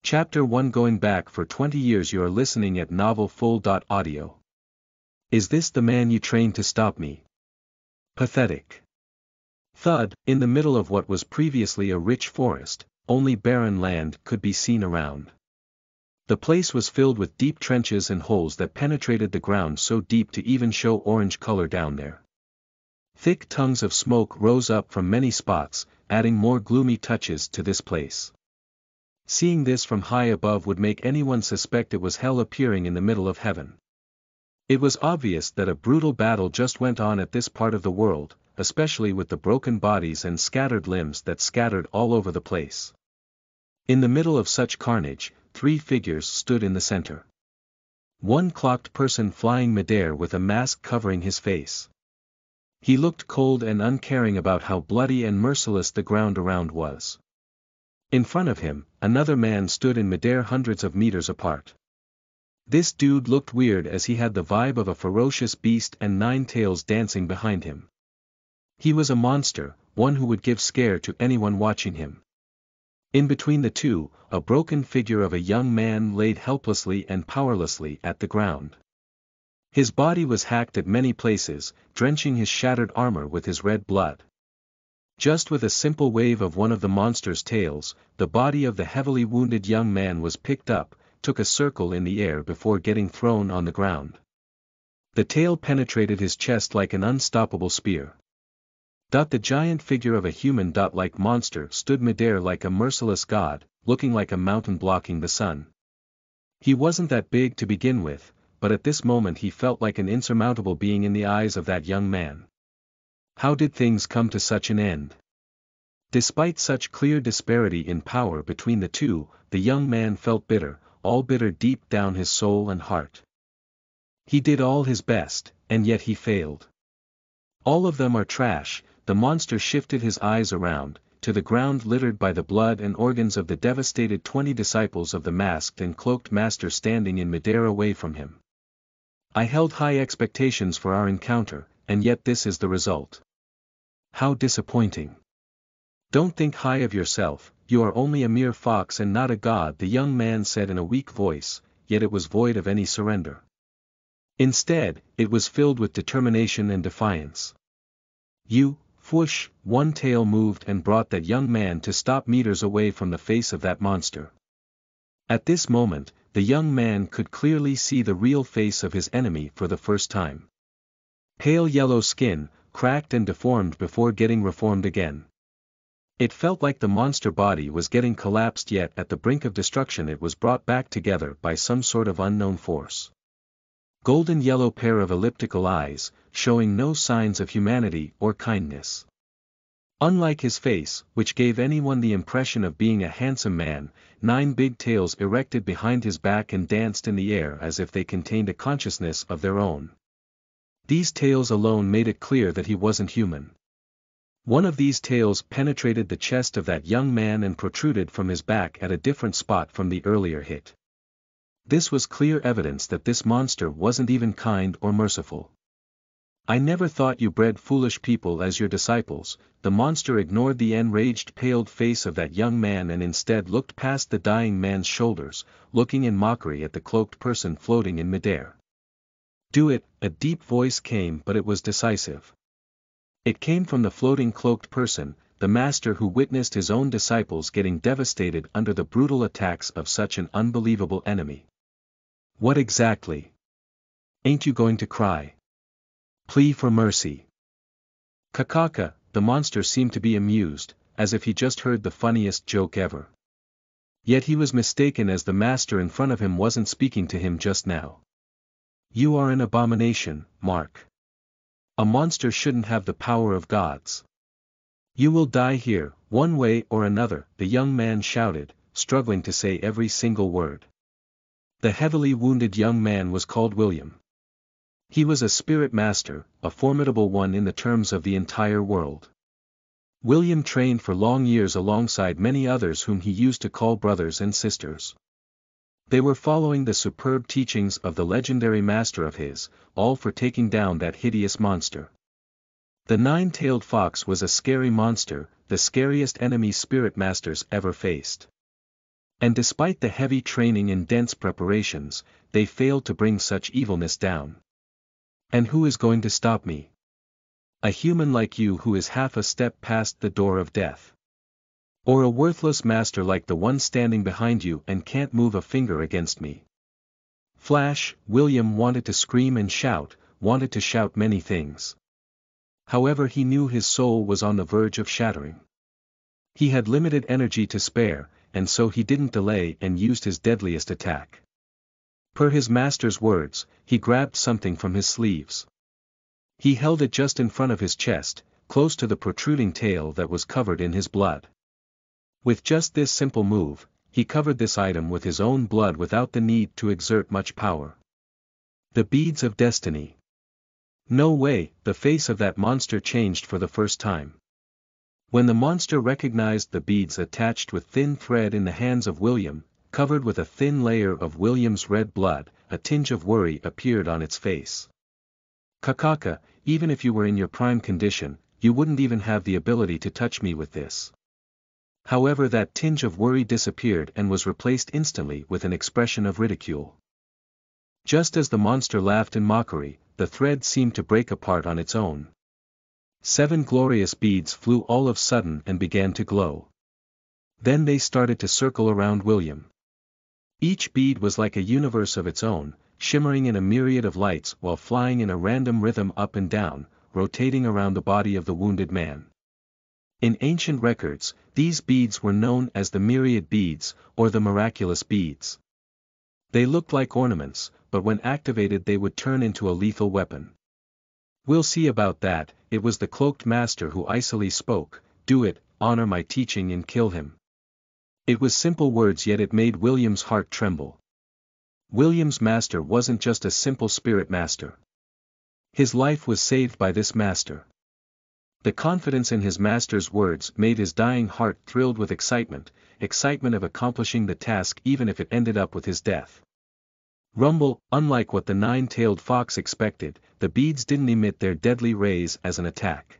Chapter 1 Going back for 20 years. You are listening at Novel Full.audio. Is this the man you trained to stop me? Pathetic. Thud, in the middle of what was previously a rich forest, only barren land could be seen around. The place was filled with deep trenches and holes that penetrated the ground so deep to even show orange color down there. Thick tongues of smoke rose up from many spots, adding more gloomy touches to this place. Seeing this from high above would make anyone suspect it was hell appearing in the middle of heaven. It was obvious that a brutal battle just went on at this part of the world, especially with the broken bodies and scattered limbs that scattered all over the place. In the middle of such carnage, three figures stood in the center. One cloaked person flying midair with a mask covering his face. He looked cold and uncaring about how bloody and merciless the ground around was. In front of him, another man stood in midair hundreds of meters apart. This dude looked weird as he had the vibe of a ferocious beast and nine tails dancing behind him. He was a monster, one who would give scare to anyone watching him. In between the two, a broken figure of a young man laid helplessly and powerlessly at the ground. His body was hacked at many places, drenching his shattered armor with his red blood. Just with a simple wave of one of the monster's tails, the body of the heavily wounded young man was picked up, took a circle in the air before getting thrown on the ground. The tail penetrated his chest like an unstoppable spear. The giant figure of a human-like monster stood midair like a merciless god, looking like a mountain blocking the sun. He wasn't that big to begin with, but at this moment he felt like an insurmountable being in the eyes of that young man. How did things come to such an end? Despite such clear disparity in power between the two, the young man felt bitter, all bitter deep down his soul and heart. He did all his best, and yet he failed. All of them are trash. The monster shifted his eyes around, to the ground littered by the blood and organs of the devastated 20 disciples of the masked and cloaked master standing in midair away from him. I held high expectations for our encounter, and yet this is the result. How disappointing. Don't think high of yourself, you are only a mere fox and not a god, the young man said in a weak voice, yet it was void of any surrender. Instead, it was filled with determination and defiance. You, whoosh, one tail moved and brought that young man to stop meters away from the face of that monster. At this moment, the young man could clearly see the real face of his enemy for the first time. Pale yellow skin, cracked and deformed before getting reformed again. It felt like the monster body was getting collapsed, yet at the brink of destruction it was brought back together by some sort of unknown force. Golden yellow pair of elliptical eyes, showing no signs of humanity or kindness. Unlike his face, which gave anyone the impression of being a handsome man, 9 big tails erected behind his back and danced in the air as if they contained a consciousness of their own. These tails alone made it clear that he wasn't human. One of these tails penetrated the chest of that young man and protruded from his back at a different spot from the earlier hit. This was clear evidence that this monster wasn't even kind or merciful. I never thought you bred foolish people as your disciples. The monster ignored the enraged, paled face of that young man and instead looked past the dying man's shoulders, looking in mockery at the cloaked person floating in midair. Do it, a deep voice came, but it was decisive. It came from the floating cloaked person, the master who witnessed his own disciples getting devastated under the brutal attacks of such an unbelievable enemy. What exactly? Ain't you going to cry? Plea for mercy. Kakaka, the monster seemed to be amused, as if he just heard the funniest joke ever. Yet he was mistaken, as the master in front of him wasn't speaking to him just now. You are an abomination, Mark. A monster shouldn't have the power of gods. You will die here, one way or another, the young man shouted, struggling to say every single word. The heavily wounded young man was called William. He was a spirit master, a formidable one in the terms of the entire world. William trained for long years alongside many others whom he used to call brothers and sisters. They were following the superb teachings of the legendary master of his, all for taking down that hideous monster. The 9-tailed fox was a scary monster, the scariest enemy spirit masters ever faced. And despite the heavy training and dense preparations, they failed to bring such evilness down. And who is going to stop me? A human like you who is half a step past the door of death. Or a worthless master like the one standing behind you and can't move a finger against me. Flash, William wanted to scream and shout, wanted to shout many things. However, he knew his soul was on the verge of shattering. He had limited energy to spare, and so he didn't delay and used his deadliest attack. Per his master's words, he grabbed something from his sleeves. He held it just in front of his chest, close to the protruding tail that was covered in his blood. With just this simple move, he covered this item with his own blood without the need to exert much power. The beads of destiny. No way, the face of that monster changed for the first time. When the monster recognized the beads attached with thin thread in the hands of William, covered with a thin layer of William's red blood, a tinge of worry appeared on its face. Kakaka, even if you were in your prime condition, you wouldn't even have the ability to touch me with this. However, that tinge of worry disappeared and was replaced instantly with an expression of ridicule. Just as the monster laughed in mockery, the thread seemed to break apart on its own. 7 glorious beads flew all of a sudden and began to glow. Then they started to circle around William. Each bead was like a universe of its own, shimmering in a myriad of lights while flying in a random rhythm up and down, rotating around the body of the wounded man. In ancient records, these beads were known as the myriad beads, or the miraculous beads. They looked like ornaments, but when activated they would turn into a lethal weapon. We'll see about that. It was the cloaked master who icily spoke, "Do it, honor my teaching and kill him." It was simple words, yet it made William's heart tremble. William's master wasn't just a simple spirit master. His life was saved by this master. The confidence in his master's words made his dying heart thrilled with excitement of accomplishing the task even if it ended up with his death. Rumble, unlike what the 9-tailed fox expected, the beads didn't emit their deadly rays as an attack.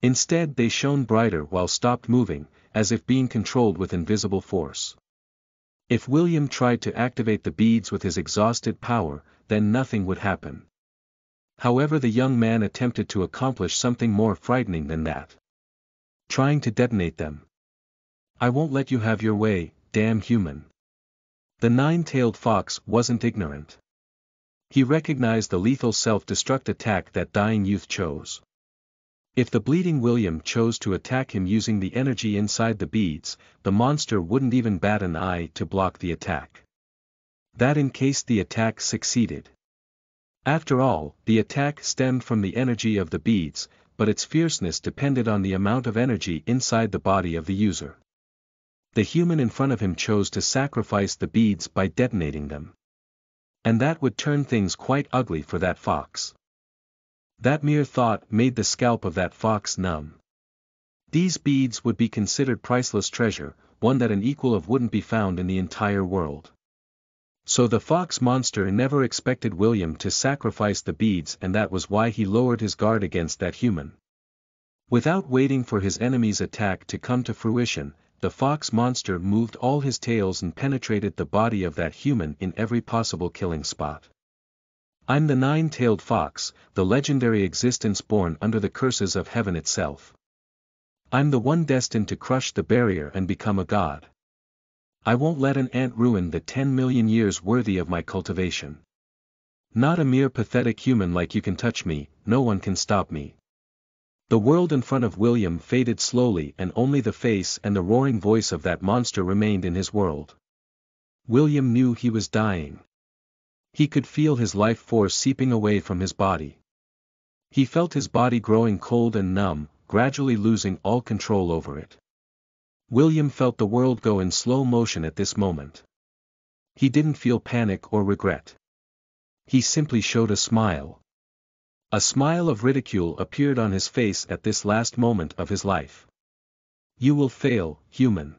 Instead they shone brighter while stopped moving, as if being controlled with invisible force. If William tried to activate the beads with his exhausted power, then nothing would happen. However, the young man attempted to accomplish something more frightening than that. Trying to detonate them. "I won't let you have your way, damn human." The 9-tailed fox wasn't ignorant. He recognized the lethal self-destruct attack that dying youth chose. If the bleeding William chose to attack him using the energy inside the beads, the monster wouldn't even bat an eye to block the attack. That in case the attack succeeded. After all, the attack stemmed from the energy of the beads, but its fierceness depended on the amount of energy inside the body of the user. The human in front of him chose to sacrifice the beads by detonating them. And that would turn things quite ugly for that fox. That mere thought made the scalp of that fox numb. These beads would be considered priceless treasure, one that an equal of wouldn't be found in the entire world. So the fox monster never expected William to sacrifice the beads, and that was why he lowered his guard against that human. Without waiting for his enemy's attack to come to fruition, the fox monster moved all his tails and penetrated the body of that human in every possible killing spot. I'm the 9-tailed fox, the legendary existence born under the curses of heaven itself. I'm the one destined to crush the barrier and become a god. I won't let an ant ruin the 10 million years worthy of my cultivation. Not a mere pathetic human like you can touch me, no one can stop me. The world in front of William faded slowly, and only the face and the roaring voice of that monster remained in his world. William knew he was dying. He could feel his life force seeping away from his body. He felt his body growing cold and numb, gradually losing all control over it. William felt the world go in slow motion at this moment. He didn't feel panic or regret. He simply showed a smile. A smile of ridicule appeared on his face at this last moment of his life. "You will fail, human."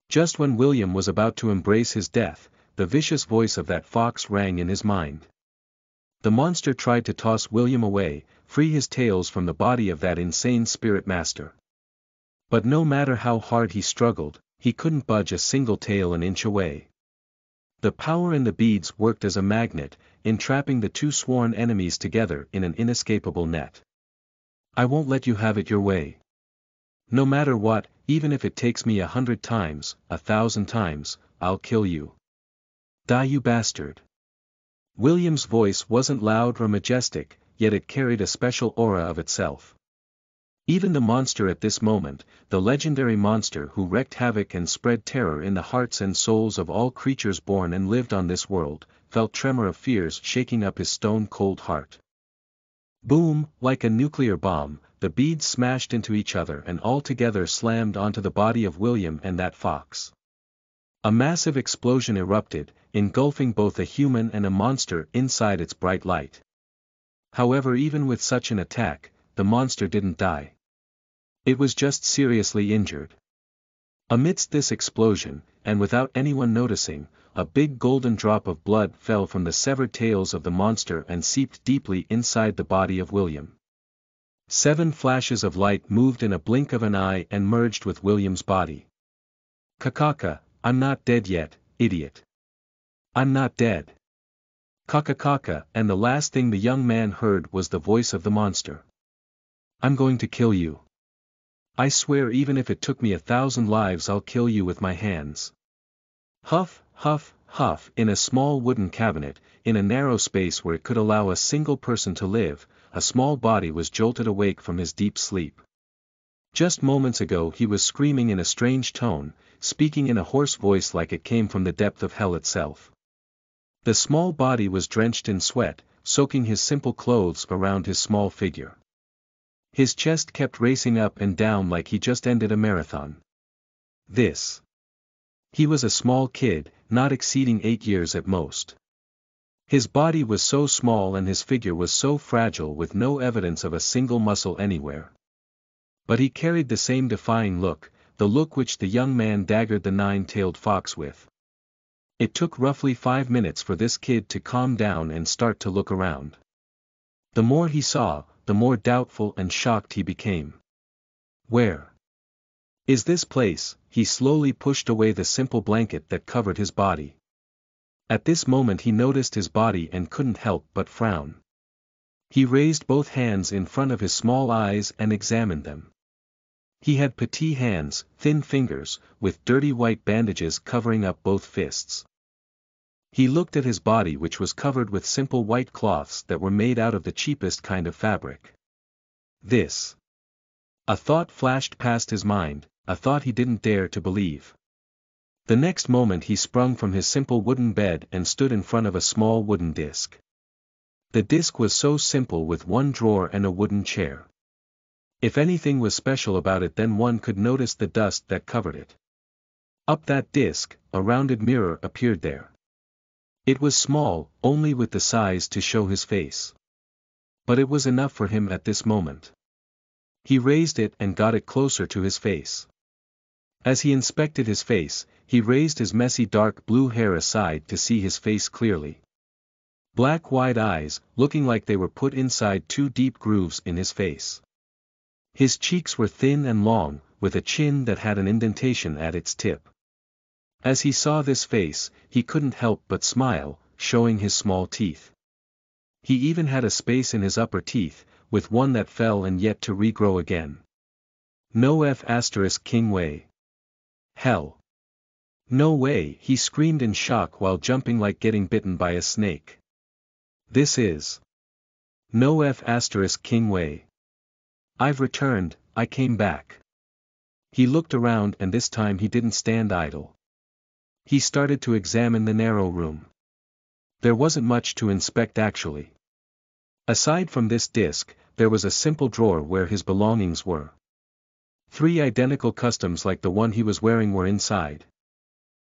Just when William was about to embrace his death, the vicious voice of that fox rang in his mind. The monster tried to toss William away, free his tails from the body of that insane spirit master. But no matter how hard he struggled, he couldn't budge a single tail an inch away. The power in the beads worked as a magnet, entrapping the two sworn enemies together in an inescapable net. I won't let you have it your way. No matter what, even if it takes me 100 times, 1,000 times, I'll kill you. Die, you bastard. William's voice wasn't loud or majestic, yet it carried a special aura of itself. Even the monster at this moment, the legendary monster who wreaked havoc and spread terror in the hearts and souls of all creatures born and lived on this world, felt tremor of fears shaking up his stone-cold heart. Boom, like a nuclear bomb, the beads smashed into each other and all together slammed onto the body of William and that fox. A massive explosion erupted, engulfing both a human and a monster inside its bright light. However, even with such an attack, the monster didn't die. It was just seriously injured. Amidst this explosion, and without anyone noticing, a big golden drop of blood fell from the severed tails of the monster and seeped deeply inside the body of William. 7 flashes of light moved in a blink of an eye and merged with William's body. Kakaka, I'm not dead yet, idiot. I'm not dead. Kakakaka, and the last thing the young man heard was the voice of the monster. I'm going to kill you. I swear, even if it took me 1,000 lives, I'll kill you with my hands. Huff, huff, huff. In a small wooden cabinet, in a narrow space where it could allow a single person to live, a small body was jolted awake from his deep sleep. Just moments ago he was screaming in a strange tone, speaking in a hoarse voice like it came from the depth of hell itself. The small body was drenched in sweat, soaking his simple clothes around his small figure. His chest kept racing up and down like he just ended a marathon. He was a small kid, not exceeding 8 years at most. His body was so small and his figure was so fragile, with no evidence of a single muscle anywhere. But he carried the same defying look, the look which the young man daggered the 9-tailed fox with. It took roughly 5 minutes for this kid to calm down and start to look around. The more he saw, the more doubtful and shocked he became. Where is this place? He slowly pushed away the simple blanket that covered his body. At this moment he noticed his body and couldn't help but frown. He raised both hands in front of his small eyes and examined them. He had petite hands, thin fingers, with dirty white bandages covering up both fists. He looked at his body, which was covered with simple white cloths that were made out of the cheapest kind of fabric. A thought flashed past his mind, a thought he didn't dare to believe. The next moment he sprung from his simple wooden bed and stood in front of a small wooden disc. The disc was so simple, with one drawer and a wooden chair. If anything was special about it, then one could notice the dust that covered it. Up that disc, a rounded mirror appeared there. It was small, only with the size to show his face. But it was enough for him at this moment. He raised it and got it closer to his face. As he inspected his face, he raised his messy dark blue hair aside to see his face clearly. Black wide eyes, looking like they were put inside 2 deep grooves in his face. His cheeks were thin and long, with a chin that had an indentation at its tip. As he saw this face, he couldn't help but smile, showing his small teeth. He even had a space in his upper teeth, with one that fell and yet to regrow again. No King way. Hell. No way, he screamed in shock while jumping like getting bitten by a snake. This is no King way. I've returned, I came back. He looked around, and this time he didn't stand idle. He started to examine the narrow room. There wasn't much to inspect actually. Aside from this disc, there was a simple drawer where his belongings were. 3 identical customs like the one he was wearing were inside.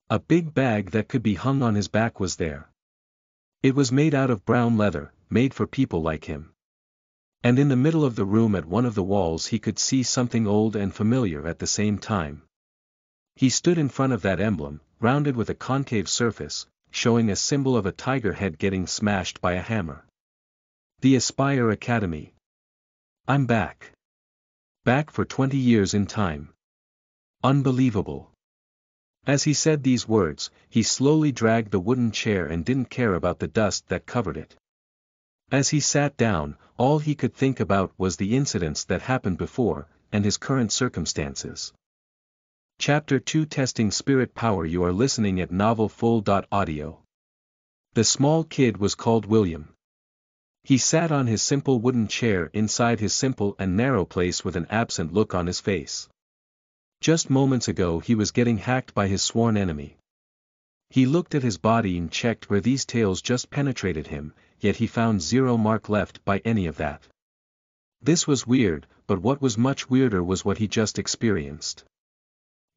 A big bag that could be hung on his back was there. It was made out of brown leather, made for people like him. And in the middle of the room at one of the walls he could see something old and familiar at the same time. He stood in front of that emblem, rounded with a concave surface, showing a symbol of a tiger head getting smashed by a hammer. The Aspire Academy. I'm back. Back for 20 years in time. Unbelievable. As he said these words, he slowly dragged the wooden chair and didn't care about the dust that covered it. As he sat down, all he could think about was the incidents that happened before, and his current circumstances. Chapter 2 Testing Spirit Power. You are listening at novelfull.audio. The small kid was called William. He sat on his simple wooden chair inside his simple and narrow place with an absent look on his face. Just moments ago he was getting hacked by his sworn enemy. He looked at his body and checked where these tails just penetrated him, yet he found zero mark left by any of that. This was weird, but what was much weirder was what he just experienced.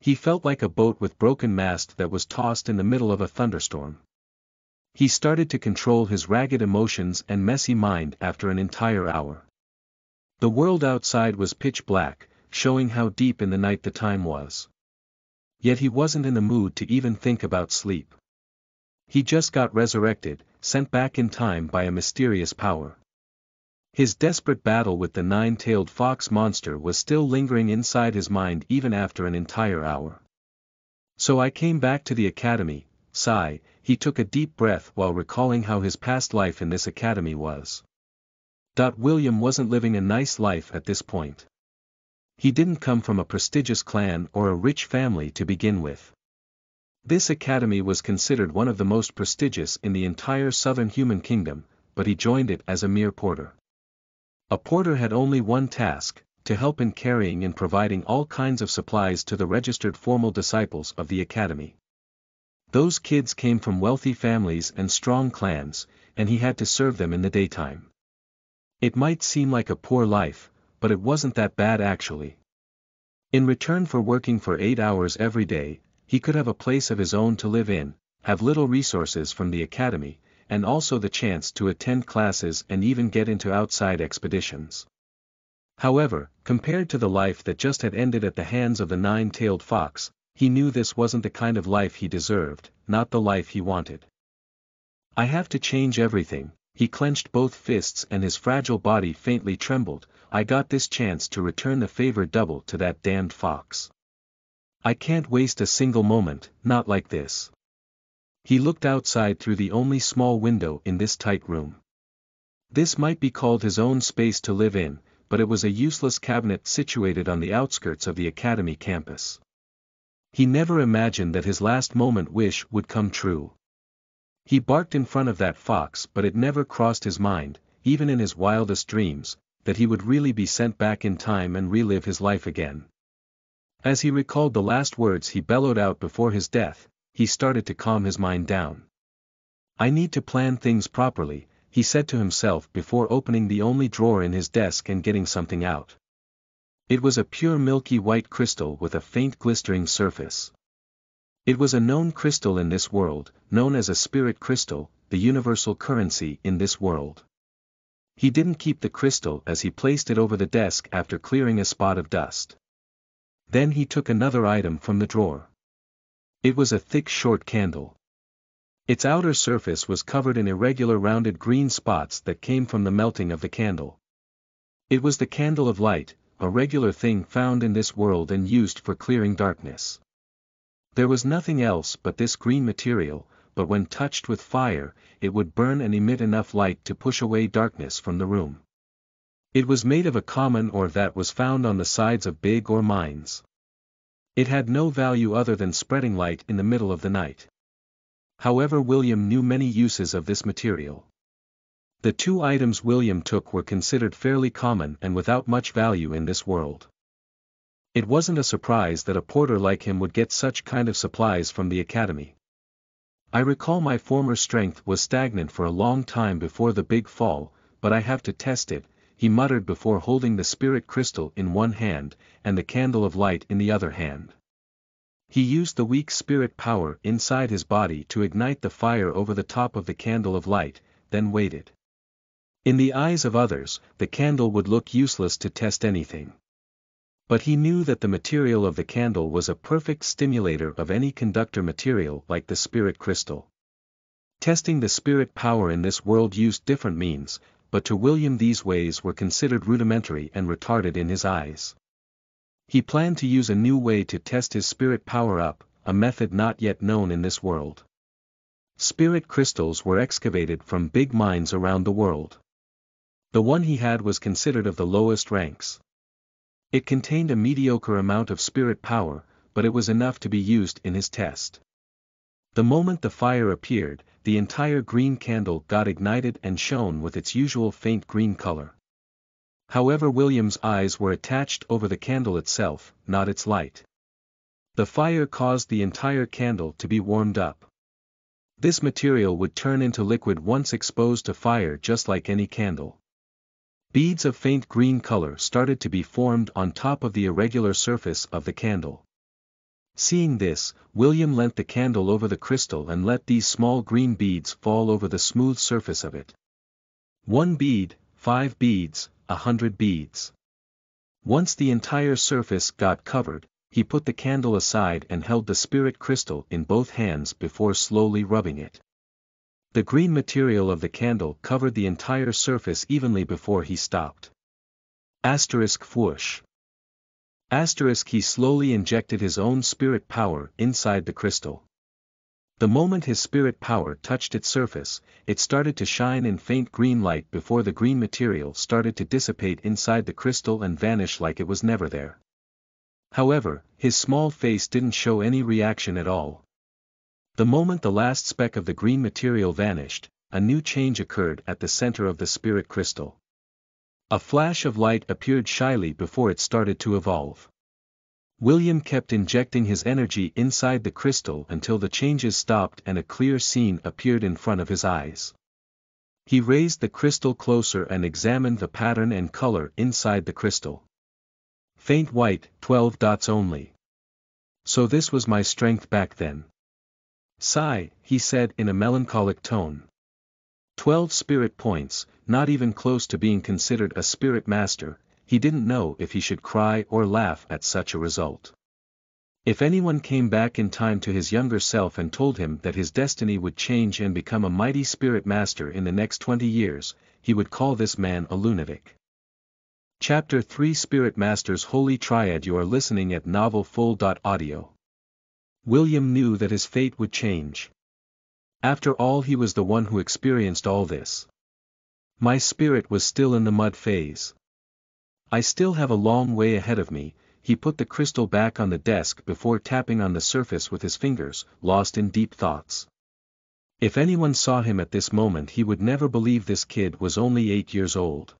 He felt like a boat with broken mast that was tossed in the middle of a thunderstorm. He started to control his ragged emotions and messy mind after an entire hour. The world outside was pitch black, showing how deep in the night the time was. Yet he wasn't in the mood to even think about sleep. He just got resurrected, sent back in time by a mysterious power. His desperate battle with the nine-tailed fox monster was still lingering inside his mind even after an entire hour. So I came back to the academy. Sigh, he took a deep breath while recalling how his past life in this academy was. William wasn't living a nice life at this point. He didn't come from a prestigious clan or a rich family to begin with. This academy was considered one of the most prestigious in the entire southern human kingdom, but he joined it as a mere porter. A porter had only one task, to help in carrying and providing all kinds of supplies to the registered formal disciples of the academy. Those kids came from wealthy families and strong clans, and he had to serve them in the daytime. It might seem like a poor life, but it wasn't that bad actually. In return for working for 8 hours every day, he could have a place of his own to live in, have little resources from the academy, and also the chance to attend classes and even get into outside expeditions. However, compared to the life that just had ended at the hands of the nine-tailed fox, he knew this wasn't the kind of life he deserved, not the life he wanted. I have to change everything. He clenched both fists and his fragile body faintly trembled. I got this chance to return the favor double to that damned fox. I can't waste a single moment, not like this. He looked outside through the only small window in this tight room. This might be called his own space to live in, but it was a useless cabinet situated on the outskirts of the academy campus. He never imagined that his last moment wish would come true. He barked in front of that fox, but it never crossed his mind, even in his wildest dreams, that he would really be sent back in time and relive his life again. As he recalled the last words he bellowed out before his death, he started to calm his mind down. I need to plan things properly, he said to himself before opening the only drawer in his desk and getting something out. It was a pure milky white crystal with a faint glistering surface. It was a known crystal in this world, known as a spirit crystal, the universal currency in this world. He didn't keep the crystal as he placed it over the desk after clearing a spot of dust. Then he took another item from the drawer. It was a thick short candle. Its outer surface was covered in irregular rounded green spots that came from the melting of the candle. It was the candle of light, a regular thing found in this world and used for clearing darkness. There was nothing else but this green material, but when touched with fire, it would burn and emit enough light to push away darkness from the room. It was made of a common ore that was found on the sides of big ore mines. It had no value other than spreading light in the middle of the night. However, William knew many uses of this material. The two items William took were considered fairly common and without much value in this world. It wasn't a surprise that a porter like him would get such kind of supplies from the academy. I recall my former strength was stagnant for a long time before the big fall, but I have to test it, he muttered before holding the spirit crystal in one hand, and the candle of light in the other hand. He used the weak spirit power inside his body to ignite the fire over the top of the candle of light, then waited. In the eyes of others, the candle would look useless to test anything. But he knew that the material of the candle was a perfect stimulator of any conductor material like the spirit crystal. Testing the spirit power in this world used different means, but to William these ways were considered rudimentary and retarded in his eyes. He planned to use a new way to test his spirit power up, a method not yet known in this world. Spirit crystals were excavated from big mines around the world. The one he had was considered of the lowest ranks. It contained a mediocre amount of spirit power, but it was enough to be used in his test. The moment the fire appeared, the entire green candle got ignited and shone with its usual faint green color. However, William's eyes were attached over the candle itself, not its light. The fire caused the entire candle to be warmed up. This material would turn into liquid once exposed to fire, just like any candle. Beads of faint green color started to be formed on top of the irregular surface of the candle. Seeing this, William leant the candle over the crystal and let these small green beads fall over the smooth surface of it. 1 bead, 5 beads, 100 beads. Once the entire surface got covered, he put the candle aside and held the spirit crystal in both hands before slowly rubbing it. The green material of the candle covered the entire surface evenly before he stopped. Whoosh. He slowly injected his own spirit power inside the crystal. The moment his spirit power touched its surface, it started to shine in faint green light before the green material started to dissipate inside the crystal and vanish like it was never there. However, his small face didn't show any reaction at all. The moment the last speck of the green material vanished, a new change occurred at the center of the spirit crystal. A flash of light appeared shyly before it started to evolve. William kept injecting his energy inside the crystal until the changes stopped and a clear scene appeared in front of his eyes. He raised the crystal closer and examined the pattern and color inside the crystal. Faint white, 12 dots only. So this was my strength back then. Sigh, he said in a melancholic tone. 12 spirit points, not even close to being considered a spirit master. He didn't know if he should cry or laugh at such a result. If anyone came back in time to his younger self and told him that his destiny would change and become a mighty spirit master in the next 20 years, he would call this man a lunatic. Chapter 3 Spirit Masters Holy Triad. You are listening at novelfull.audio. William knew that his fate would change. After all, he was the one who experienced all this. My spirit was still in the mud phase. I still have a long way ahead of me. He put the crystal back on the desk before tapping on the surface with his fingers, lost in deep thoughts. If anyone saw him at this moment, he would never believe this kid was only 8 years old.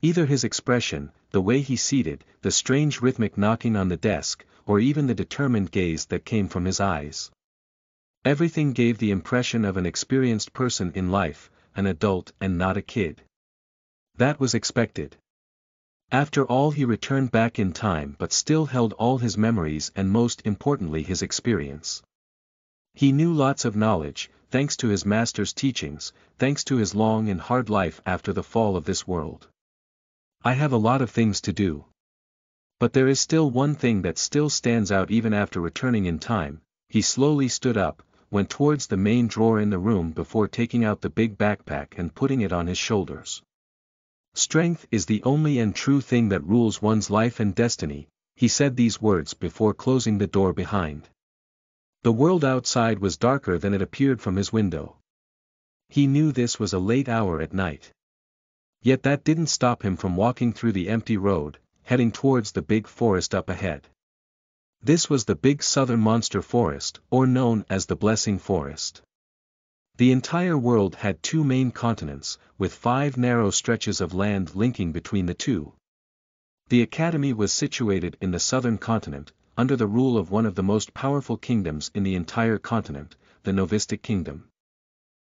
Either his expression, the way he seated, the strange rhythmic knocking on the desk, or even the determined gaze that came from his eyes. Everything gave the impression of an experienced person in life, an adult and not a kid. That was expected. After all, he returned back in time but still held all his memories and most importantly his experience. He knew lots of knowledge, thanks to his master's teachings, thanks to his long and hard life after the fall of this world. I have a lot of things to do. But there is still one thing that still stands out even after returning in time. He slowly stood up, went towards the main drawer in the room before taking out the big backpack and putting it on his shoulders. Strength is the only and true thing that rules one's life and destiny, he said these words before closing the door behind. The world outside was darker than it appeared from his window. He knew this was a late hour at night. Yet that didn't stop him from walking through the empty road, heading towards the big forest up ahead. This was the big southern monster forest, or known as the Blessing Forest. The entire world had 2 main continents, with 5 narrow stretches of land linking between the two. The academy was situated in the southern continent, under the rule of one of the most powerful kingdoms in the entire continent, the Novistic Kingdom.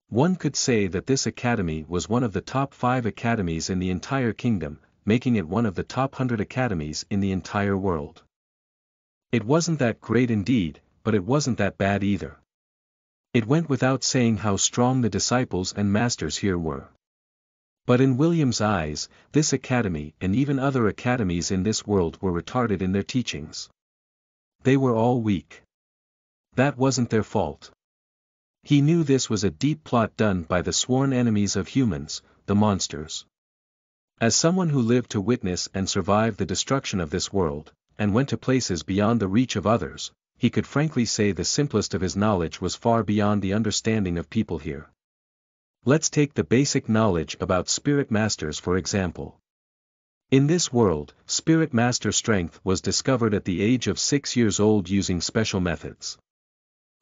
One could say that this academy was one of the top 5 academies in the entire kingdom, making it one of the top 100 academies in the entire world. It wasn't that great indeed, but it wasn't that bad either. It went without saying how strong the disciples and masters here were. But in William's eyes, this academy and even other academies in this world were retarded in their teachings. They were all weak. That wasn't their fault. He knew this was a deep plot done by the sworn enemies of humans, the monsters. As someone who lived to witness and survive the destruction of this world, and went to places beyond the reach of others, he could frankly say the simplest of his knowledge was far beyond the understanding of people here. Let's take the basic knowledge about spirit masters for example. In this world, spirit master strength was discovered at the age of 6 years old using special methods.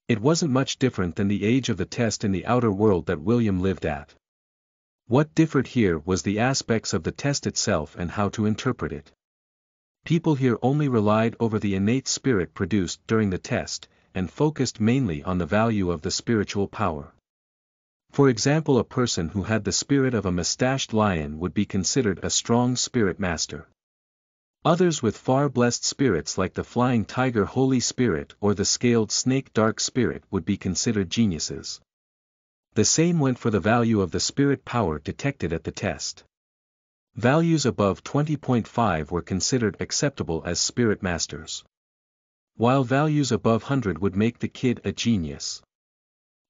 It wasn't much different than the age of the test in the outer world that William lived at. What differed here was the aspects of the test itself and how to interpret it. People here only relied over the innate spirit produced during the test, and focused mainly on the value of the spiritual power. For example, a person who had the spirit of a mustached lion would be considered a strong spirit master. Others with far blessed spirits like the flying tiger holy spirit or the scaled snake dark spirit would be considered geniuses. The same went for the value of the spirit power detected at the test. Values above 20.5 were considered acceptable as spirit masters, while values above 100 would make the kid a genius.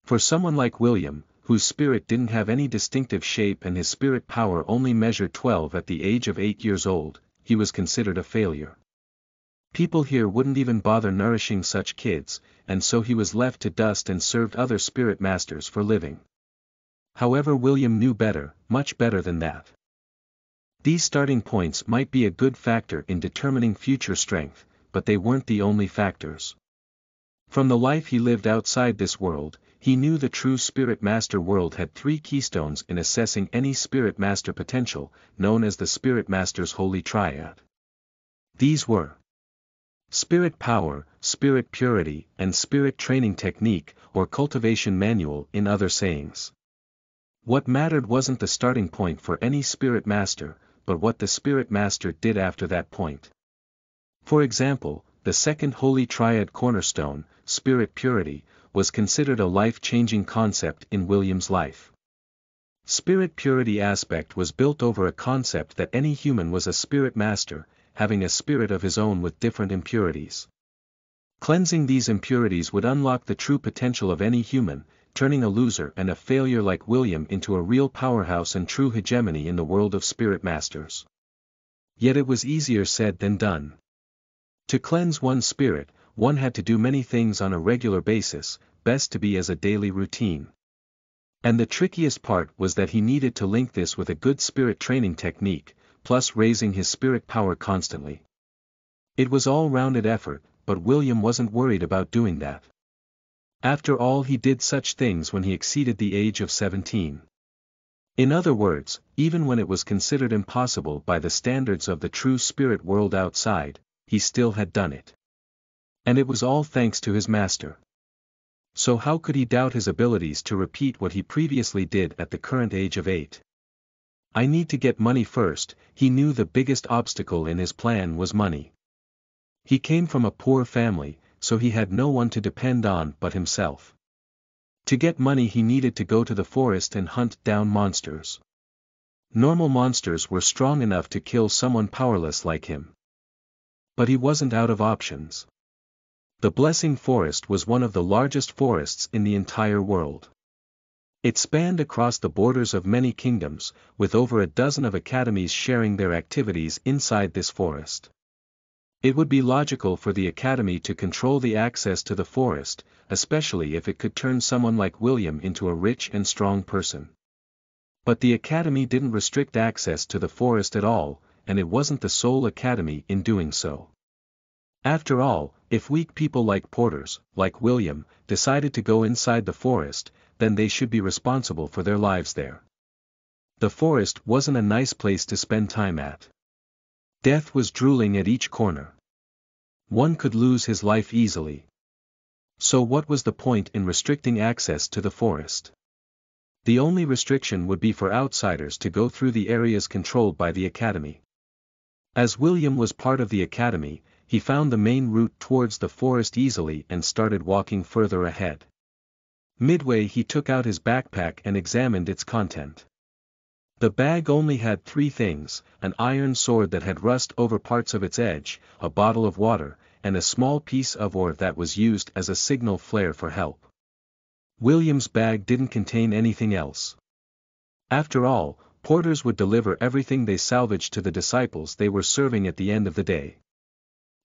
For someone like William, whose spirit didn't have any distinctive shape and his spirit power only measured 12 at the age of 8 years old, he was considered a failure. People here wouldn't even bother nourishing such kids, and so he was left to dust and served other spirit masters for living. However, William knew better, much better than that. These starting points might be a good factor in determining future strength, but they weren't the only factors. From the life he lived outside this world, he knew the true spirit master world had 3 keystones in assessing any spirit master potential, known as the spirit master's holy triad. These were spirit power, spirit purity, and spirit training technique, or cultivation manual in other sayings. What mattered wasn't the starting point for any spirit master, but what the spirit master did after that point. For example, the second holy triad cornerstone, spirit purity, was considered a life-changing concept in William's life. Spirit purity aspect was built over a concept that any human was a spirit master, having a spirit of his own with different impurities. Cleansing these impurities would unlock the true potential of any human, turning a loser and a failure like William into a real powerhouse and true hegemony in the world of spirit masters. Yet it was easier said than done. To cleanse one's spirit, one had to do many things on a regular basis, best to be as a daily routine. And the trickiest part was that he needed to link this with a good spirit training technique, plus raising his spirit power constantly. It was all-rounded effort, but William wasn't worried about doing that. After all, he did such things when he exceeded the age of 17. In other words, even when it was considered impossible by the standards of the true spirit world outside, he still had done it. And it was all thanks to his master. So how could he doubt his abilities to repeat what he previously did at the current age of 8? I need to get money first. He knew the biggest obstacle in his plan was money. He came from a poor family, so he had no one to depend on but himself. To get money he needed to go to the forest and hunt down monsters. Normal monsters were strong enough to kill someone powerless like him. But he wasn't out of options. The Blessing Forest was one of the largest forests in the entire world. It spanned across the borders of many kingdoms, with over a dozen of academies sharing their activities inside this forest. It would be logical for the academy to control the access to the forest, especially if it could turn someone like William into a rich and strong person. But the academy didn't restrict access to the forest at all, and it wasn't the sole academy in doing so. After all, if weak people like porters, like William, decided to go inside the forest, then they should be responsible for their lives there. The forest wasn't a nice place to spend time at. Death was drooling at each corner. One could lose his life easily. So what was the point in restricting access to the forest? The only restriction would be for outsiders to go through the areas controlled by the academy. As William was part of the academy, he found the main route towards the forest easily and started walking further ahead. Midway he took out his backpack and examined its content. The bag only had 3 things: an iron sword that had rust over parts of its edge, a bottle of water, and a small piece of ore that was used as a signal flare for help. William's bag didn't contain anything else. After all, porters would deliver everything they salvaged to the disciples they were serving at the end of the day.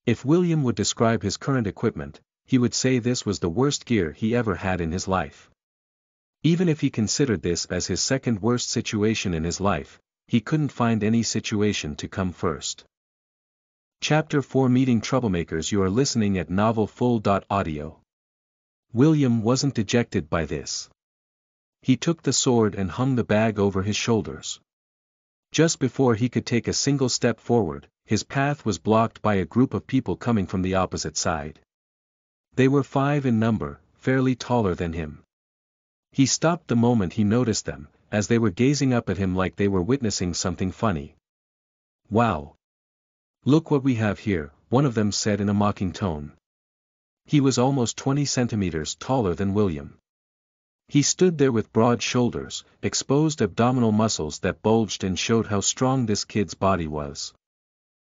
If William would describe his current equipment, he would say this was the worst gear he ever had in his life. Even if he considered this as his second worst situation in his life, he couldn't find any situation to come first. Chapter 4 Meeting Troublemakers. You are listening at novelfull.audio. William wasn't dejected by this. He took the sword and hung the bag over his shoulders. Just before he could take a single step forward, his path was blocked by a group of people coming from the opposite side. They were 5 in number, fairly taller than him. He stopped the moment he noticed them, as they were gazing up at him like they were witnessing something funny. "Wow! Look what we have here," one of them said in a mocking tone. He was almost 20 centimeters taller than William. He stood there with broad shoulders, exposed abdominal muscles that bulged and showed how strong this kid's body was.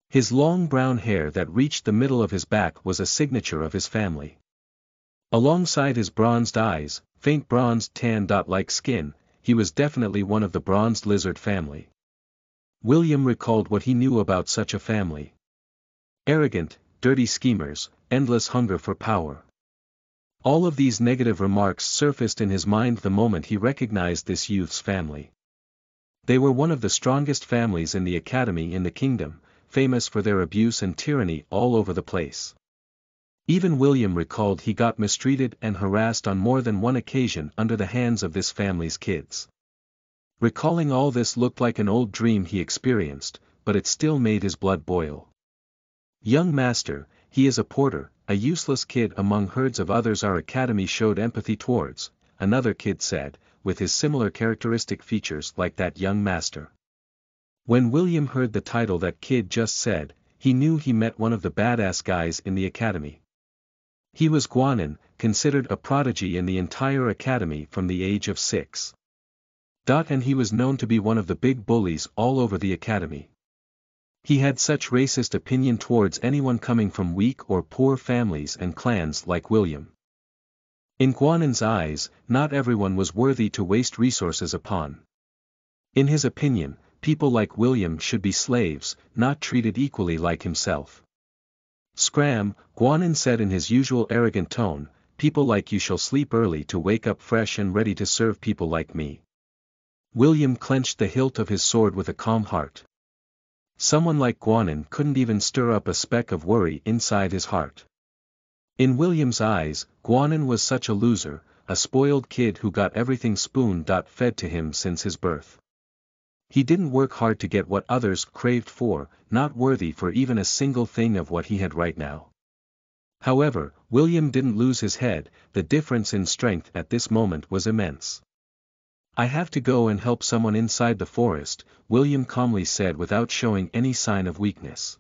His long brown hair that reached the middle of his back was a signature of his family. Alongside his bronzed eyes, faint bronzed tan-like skin, he was definitely one of the bronzed lizard family. William recalled what he knew about such a family. Arrogant, dirty schemers, endless hunger for power. All of these negative remarks surfaced in his mind the moment he recognized this youth's family. They were one of the strongest families in the academy in the kingdom, famous for their abuse and tyranny all over the place. Even William recalled he got mistreated and harassed on more than one occasion under the hands of this family's kids. Recalling all this looked like an old dream he experienced, but it still made his blood boil. "Young master, he is a porter, a useless kid among herds of others our academy showed empathy towards," another kid said, with his similar characteristic features like that young master. When William heard the title that kid just said, he knew he met one of the badass guys in the academy. He was Guanin, considered a prodigy in the entire academy from the age of 6. And he was known to be one of the big bullies all over the academy. He had such racist opinion towards anyone coming from weak or poor families and clans like William. In Guanin's eyes, not everyone was worthy to waste resources upon. In his opinion, people like William should be slaves, not treated equally like himself. "Scram," Guanin said in his usual arrogant tone, "people like you shall sleep early to wake up fresh and ready to serve people like me." William clenched the hilt of his sword with a calm heart. Someone like Guanin couldn't even stir up a speck of worry inside his heart. In William's eyes, Guanin was such a loser, a spoiled kid who got everything spoon-fed to him since his birth. He didn't work hard to get what others craved for, not worthy for even a single thing of what he had right now. However, William didn't lose his head, the difference in strength at this moment was immense. "I have to go and help someone inside the forest," William calmly said without showing any sign of weakness.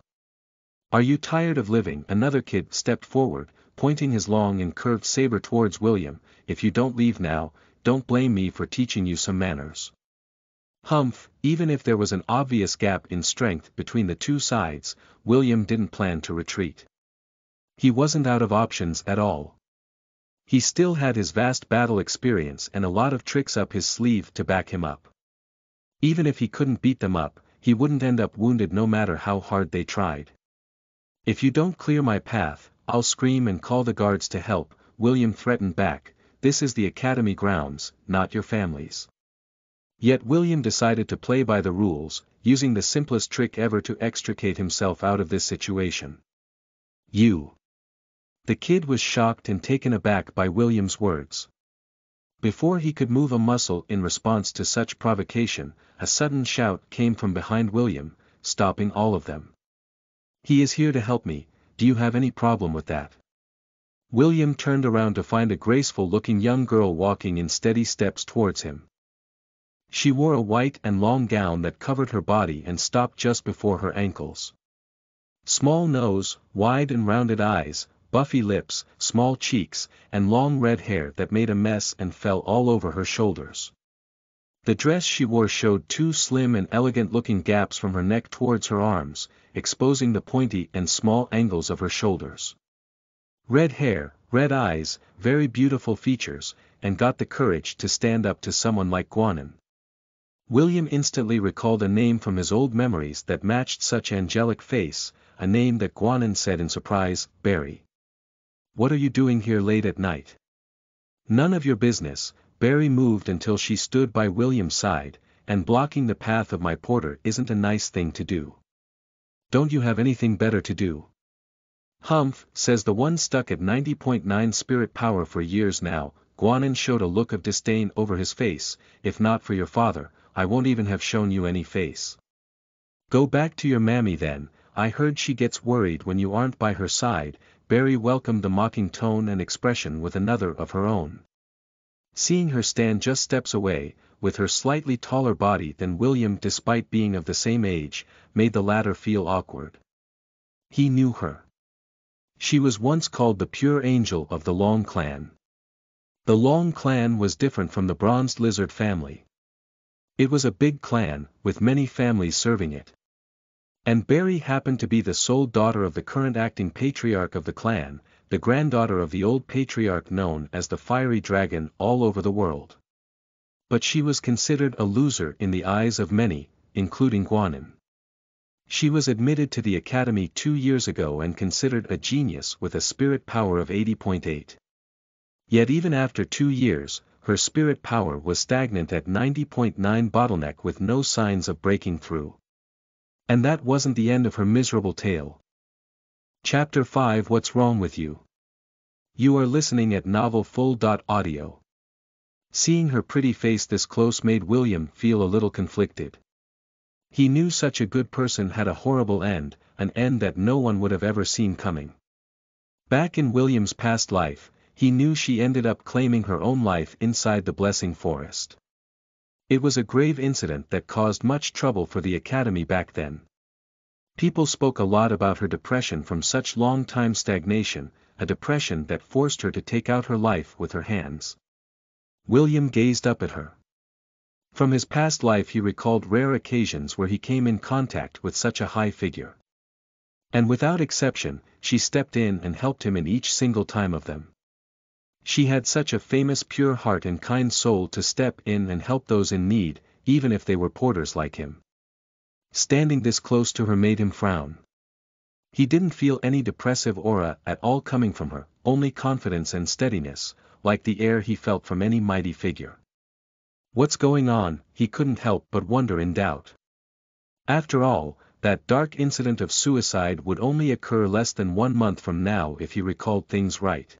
"Are you tired of living?" Another kid stepped forward, pointing his long and curved saber towards William. "If you don't leave now, don't blame me for teaching you some manners." Humph, even if there was an obvious gap in strength between the two sides, William didn't plan to retreat. He wasn't out of options at all. He still had his vast battle experience and a lot of tricks up his sleeve to back him up. Even if he couldn't beat them up, he wouldn't end up wounded no matter how hard they tried. "If you don't clear my path, I'll scream and call the guards to help," William threatened back. "This is the academy grounds, not your family's." Yet William decided to play by the rules, using the simplest trick ever to extricate himself out of this situation. "You." The kid was shocked and taken aback by William's words. Before he could move a muscle in response to such provocation, a sudden shout came from behind William, stopping all of them. "He is here to help me, do you have any problem with that?" William turned around to find a graceful-looking young girl walking in steady steps towards him. She wore a white and long gown that covered her body and stopped just before her ankles. Small nose, wide and rounded eyes, buffy lips, small cheeks, and long red hair that made a mess and fell all over her shoulders. The dress she wore showed 2 slim and elegant-looking gaps from her neck towards her arms, exposing the pointy and small angles of her shoulders. Red hair, red eyes, very beautiful features, and got the courage to stand up to someone like Guanin. William instantly recalled a name from his old memories that matched such angelic face, a name that Guanin said in surprise, "Barry." What are you doing here late at night? None of your business. Barry moved until she stood by William's side, and blocking the path of my porter isn't a nice thing to do. Don't you have anything better to do? Humph, says the one stuck at 90.9 spirit power for years now. Guanin showed a look of disdain over his face. If not for your father, I won't even have shown you any face. Go back to your mammy then. I heard she gets worried when you aren't by her side. Barry welcomed the mocking tone and expression with another of her own. Seeing her stand just steps away, with her slightly taller body than William despite being of the same age, made the latter feel awkward. He knew her. She was once called the pure angel of the Long clan. The Long clan was different from the Bronzed Lizard family. It was a big clan, with many families serving it. And Barry happened to be the sole daughter of the current acting patriarch of the clan, the granddaughter of the old patriarch known as the Fiery Dragon all over the world. But she was considered a loser in the eyes of many, including Guanin. She was admitted to the academy 2 years ago and considered a genius with a spirit power of 80.8. Yet even after 2 years, her spirit power was stagnant at 90.9 bottleneck with no signs of breaking through. And that wasn't the end of her miserable tale. Chapter 5 What's Wrong with You? You are listening at novelfull.audio. Seeing her pretty face this close made William feel a little conflicted. He knew such a good person had a horrible end, an end that no one would have ever seen coming. Back in William's past life, he knew she ended up claiming her own life inside the Blessing Forest. It was a grave incident that caused much trouble for the academy back then. People spoke a lot about her depression from such long-time stagnation, a depression that forced her to take out her life with her hands. William gazed up at her. From his past life he recalled rare occasions where he came in contact with such a high figure. And without exception, she stepped in and helped him in each single time of them. She had such a famous pure heart and kind soul to step in and help those in need, even if they were porters like him. Standing this close to her made him frown. He didn't feel any depressive aura at all coming from her, only confidence and steadiness, like the air he felt from any mighty figure. What's going on, he couldn't help but wonder in doubt. After all, that dark incident of suicide would only occur less than 1 month from now if he recalled things right.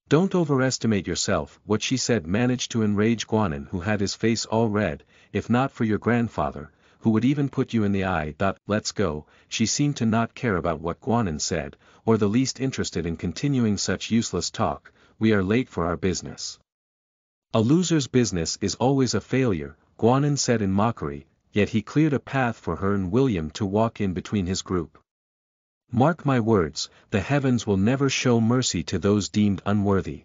Don't overestimate yourself, what she said managed to enrage Guanin, who had his face all red. If not for your grandfather, who would even put you in the eye. Let's go. She seemed to not care about what Guanin said, or the least interested in continuing such useless talk. We are late for our business. A loser's business is always a failure, Guanin said in mockery, yet he cleared a path for her and William to walk in between his group. Mark my words, the heavens will never show mercy to those deemed unworthy.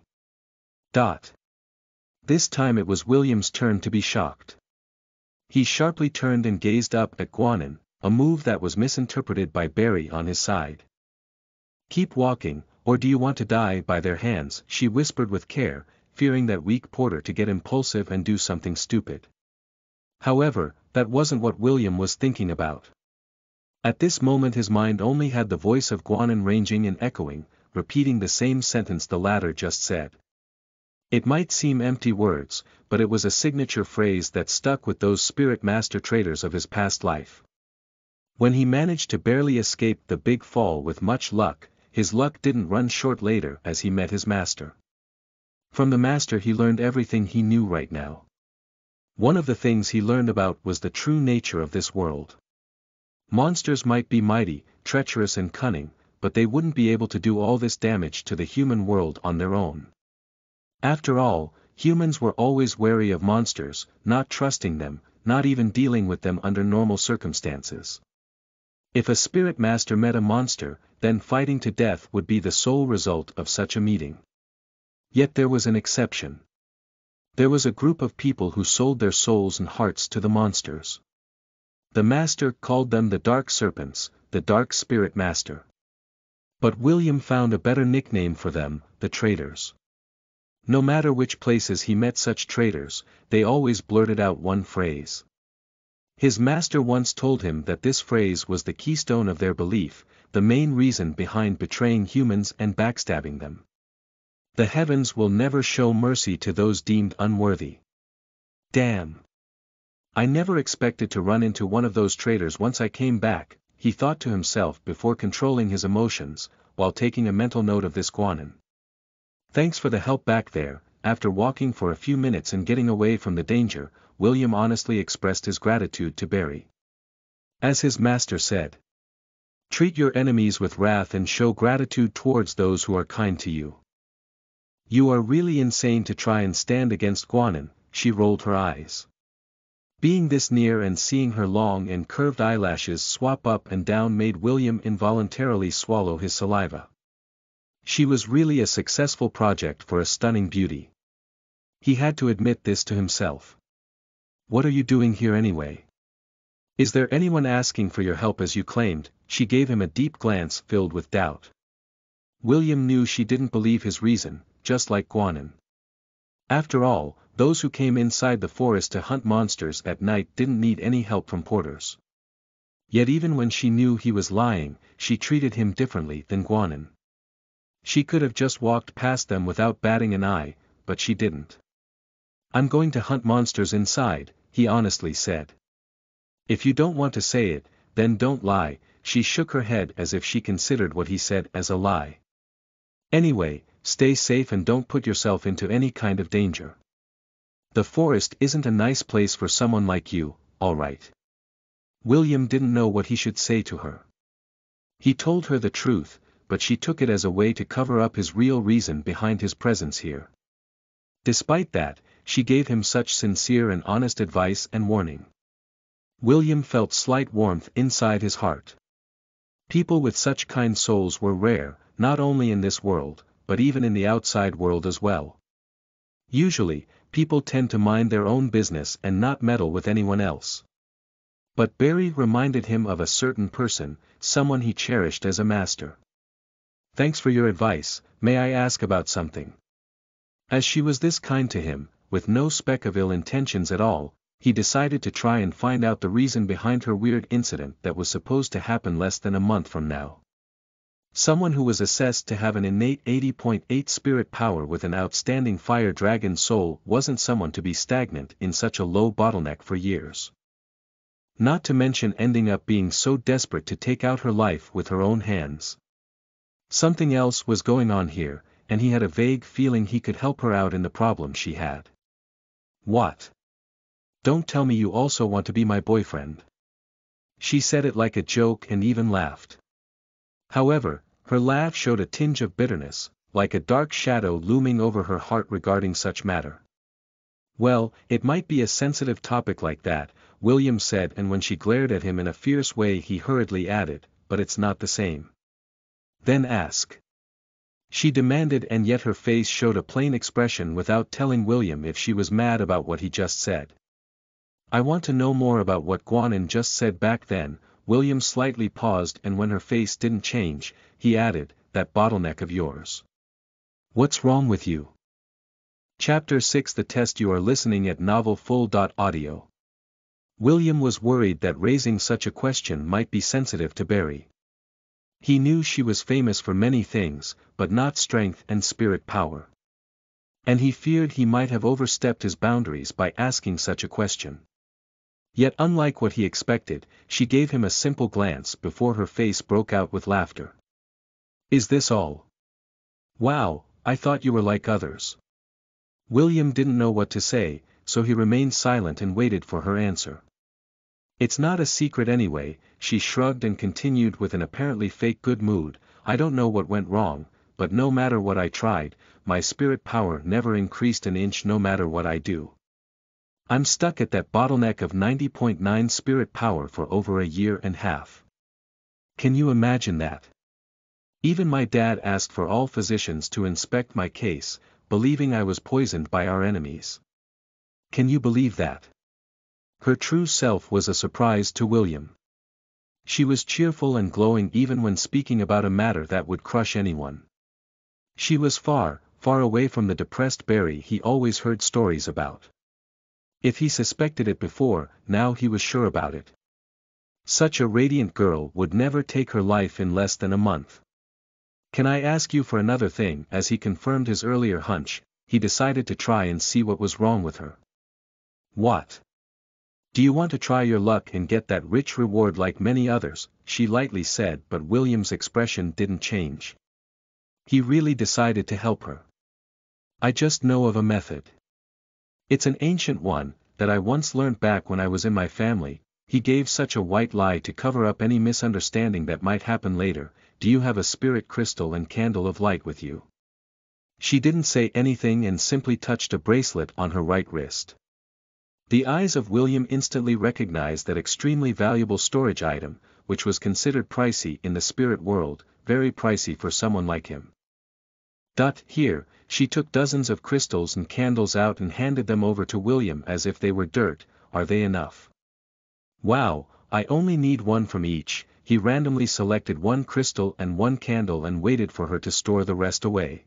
This time it was William's turn to be shocked. He sharply turned and gazed up at Guanin, a move that was misinterpreted by Barry on his side. Keep walking, or do you want to die by their hands? She whispered with care, fearing that weak porter to get impulsive and do something stupid. However, that wasn't what William was thinking about. At this moment his mind only had the voice of Guanin ranging and echoing, repeating the same sentence the latter just said. It might seem empty words, but it was a signature phrase that stuck with those spirit master traders of his past life. When he managed to barely escape the big fall with much luck, his luck didn't run short later as he met his master. From the master he learned everything he knew right now. One of the things he learned about was the true nature of this world. Monsters might be mighty, treacherous and cunning, but they wouldn't be able to do all this damage to the human world on their own. After all, humans were always wary of monsters, not trusting them, not even dealing with them under normal circumstances. If a spirit master met a monster, then fighting to death would be the sole result of such a meeting. Yet there was an exception. There was a group of people who sold their souls and hearts to the monsters. The master called them the Dark Serpents, the Dark Spirit Master. But William found a better nickname for them, the Traders. No matter which places he met such traders, they always blurted out one phrase. His master once told him that this phrase was the keystone of their belief, the main reason behind betraying humans and backstabbing them. The heavens will never show mercy to those deemed unworthy. Damn. I never expected to run into one of those traitors once I came back, he thought to himself before controlling his emotions, while taking a mental note of this Guanin. Thanks for the help back there. After walking for a few minutes and getting away from the danger, William honestly expressed his gratitude to Barry. As his master said, treat your enemies with wrath and show gratitude towards those who are kind to you. You are really insane to try and stand against Guanin, she rolled her eyes. Being this near and seeing her long and curved eyelashes swap up and down made William involuntarily swallow his saliva. She was really a successful project for a stunning beauty. He had to admit this to himself. What are you doing here anyway? Is there anyone asking for your help as you claimed? She gave him a deep glance filled with doubt. William knew she didn't believe his reason, just like Guanin. After all, those who came inside the forest to hunt monsters at night didn't need any help from porters. Yet even when she knew he was lying, she treated him differently than Guanin. She could have just walked past them without batting an eye, but she didn't. I'm going to hunt monsters inside, he honestly said. If you don't want to say it, then don't lie, she shook her head as if she considered what he said as a lie. Anyway, stay safe and don't put yourself into any kind of danger. The forest isn't a nice place for someone like you, all right. William didn't know what he should say to her. He told her the truth, but she took it as a way to cover up his real reason behind his presence here. Despite that, she gave him such sincere and honest advice and warning. William felt slight warmth inside his heart. People with such kind souls were rare, not only in this world, but even in the outside world as well. Usually, people tend to mind their own business and not meddle with anyone else. But Barry reminded him of a certain person, someone he cherished as a master. Thanks for your advice, may I ask about something? As she was this kind to him, with no speck of ill intentions at all, he decided to try and find out the reason behind her weird incident that was supposed to happen less than a month from now. Someone who was assessed to have an innate 80.8 spirit power with an outstanding fire dragon soul wasn't someone to be stagnant in such a low bottleneck for years. Not to mention ending up being so desperate to take out her life with her own hands. Something else was going on here, and he had a vague feeling he could help her out in the problem she had. What? Don't tell me you also want to be my boyfriend. She said it like a joke and even laughed. However, her laugh showed a tinge of bitterness, like a dark shadow looming over her heart regarding such matter. Well, it might be a sensitive topic like that, William said, and when she glared at him in a fierce way he hurriedly added, but it's not the same. Then ask. She demanded, and yet her face showed a plain expression without telling William if she was mad about what he just said. I want to know more about what Guanin just said back then. William slightly paused, and when her face didn't change, he added, that bottleneck of yours. What's wrong with you? Chapter 6 The Test. You are listening at novelfull.audio. William was worried that raising such a question might be sensitive to Barry. He knew she was famous for many things, but not strength and spirit power. And he feared he might have overstepped his boundaries by asking such a question. Yet unlike what he expected, she gave him a simple glance before her face broke out with laughter. Is this all? Wow, I thought you were like others. William didn't know what to say, so he remained silent and waited for her answer. It's not a secret anyway, she shrugged and continued with an apparently fake good mood. I don't know what went wrong, but no matter what I tried, my spirit power never increased an inch no matter what I do. I'm stuck at that bottleneck of 90.9 spirit power for over a year and a half. Can you imagine that? Even my dad asked for all physicians to inspect my case, believing I was poisoned by our enemies. Can you believe that? Her true self was a surprise to William. She was cheerful and glowing even when speaking about a matter that would crush anyone. She was far, far away from the depressed Barry he always heard stories about. If he suspected it before, now he was sure about it. Such a radiant girl would never take her life in less than a month. Can I ask you for another thing? As he confirmed his earlier hunch, he decided to try and see what was wrong with her. What? Do you want to try your luck and get that rich reward like many others? She lightly said, but William's expression didn't change. He really decided to help her. I just know of a method. It's an ancient one, that I once learned back when I was in my family. He gave such a white lie to cover up any misunderstanding that might happen later. Do you have a spirit crystal and candle of light with you? She didn't say anything and simply touched a bracelet on her right wrist. The eyes of William instantly recognized that extremely valuable storage item, which was considered pricey in the spirit world, very pricey for someone like him. Here, she took dozens of crystals and candles out and handed them over to William as if they were dirt. Are they enough? Wow, I only need one from each. He randomly selected one crystal and one candle and waited for her to store the rest away.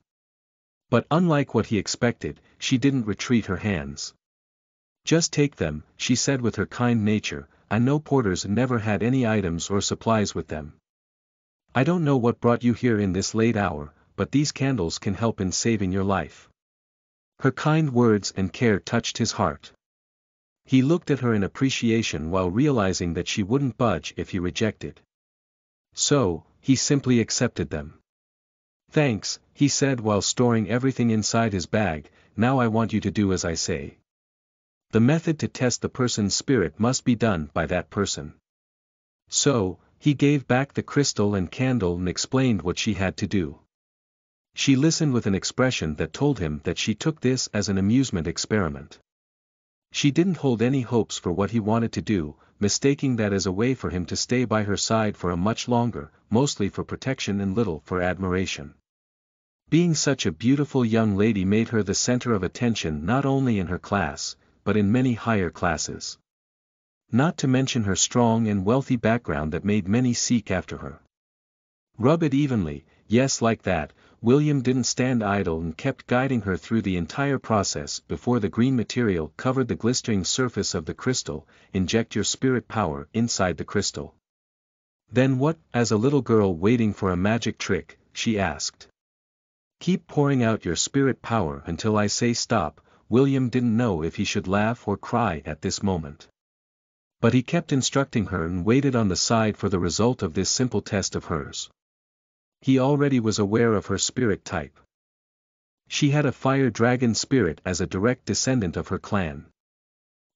But unlike what he expected, she didn't retreat her hands. Just take them, she said with her kind nature. I know porters never had any items or supplies with them. I don't know what brought you here in this late hour, but these candles can help in saving your life. Her kind words and care touched his heart. He looked at her in appreciation while realizing that she wouldn't budge if he rejected. So, he simply accepted them. Thanks, he said while storing everything inside his bag. Now I want you to do as I say. The method to test the person's spirit must be done by that person. So, he gave back the crystal and candle and explained what she had to do. She listened with an expression that told him that she took this as an amusement experiment. She didn't hold any hopes for what he wanted to do, mistaking that as a way for him to stay by her side for a much longer, mostly for protection and little for admiration. Being such a beautiful young lady made her the center of attention not only in her class, but in many higher classes. Not to mention her strong and wealthy background that made many seek after her. Rub it evenly, yes, like that. William didn't stand idle and kept guiding her through the entire process. Before the green material covered the glistening surface of the crystal, inject your spirit power inside the crystal. Then what? As a little girl waiting for a magic trick, she asked. Keep pouring out your spirit power until I say stop. William didn't know if he should laugh or cry at this moment. But he kept instructing her and waited on the side for the result of this simple test of hers. He already was aware of her spirit type. She had a fire dragon spirit as a direct descendant of her clan.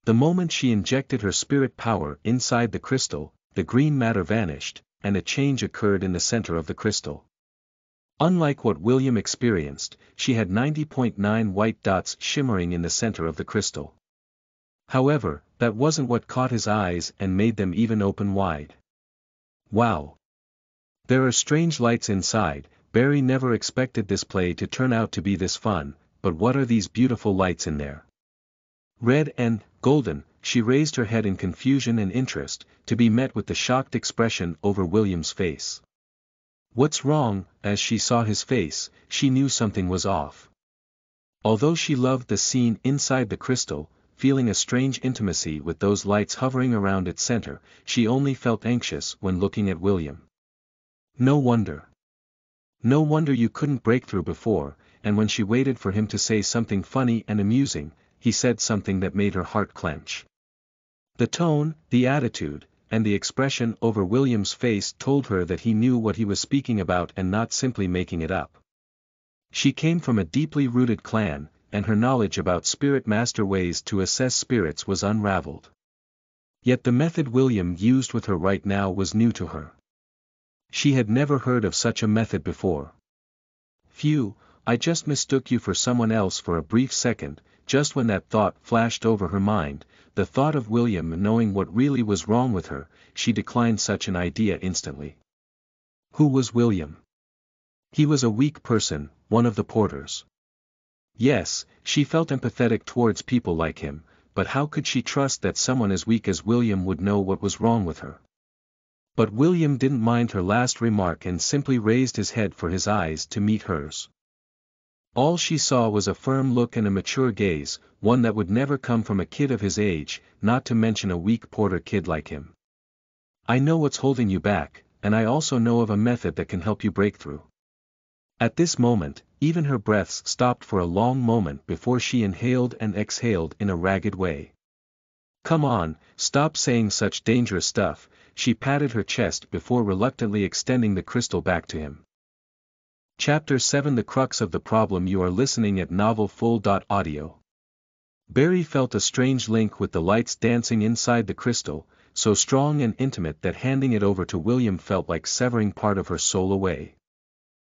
The moment she injected her spirit power inside the crystal, the green matter vanished, and a change occurred in the center of the crystal. Unlike what William experienced, she had 90.9 white dots shimmering in the center of the crystal. However, that wasn't what caught his eyes and made them even open wide. Wow! There are strange lights inside. Barry never expected this play to turn out to be this fun, but what are these beautiful lights in there? Red and golden. She raised her head in confusion and interest, to be met with the shocked expression over William's face. What's wrong? As she saw his face, she knew something was off. Although she loved the scene inside the crystal, feeling a strange intimacy with those lights hovering around its center, she only felt anxious when looking at William. No wonder. No wonder you couldn't break through before. And when she waited for him to say something funny and amusing, he said something that made her heart clench. The tone, the attitude, and the expression over William's face told her that he knew what he was speaking about and not simply making it up. She came from a deeply rooted clan, and her knowledge about spirit master ways to assess spirits was unraveled. Yet the method William used with her right now was new to her. She had never heard of such a method before. Phew, I just mistook you for someone else for a brief second. Just when that thought flashed over her mind, the thought of William knowing what really was wrong with her, she declined such an idea instantly. Who was William? He was a weak person, one of the porters. Yes, she felt empathetic towards people like him, but how could she trust that someone as weak as William would know what was wrong with her? But William didn't mind her last remark and simply raised his head for his eyes to meet hers. All she saw was a firm look and a mature gaze, one that would never come from a kid of his age, not to mention a weak porter kid like him. I know what's holding you back, and I also know of a method that can help you break through. At this moment, even her breaths stopped for a long moment before she inhaled and exhaled in a ragged way. Come on, stop saying such dangerous stuff, she patted her chest before reluctantly extending the crystal back to him. Chapter 7 The Crux of the Problem. You are listening at novelfull.audio. Barry felt a strange link with the lights dancing inside the crystal, so strong and intimate that handing it over to William felt like severing part of her soul away.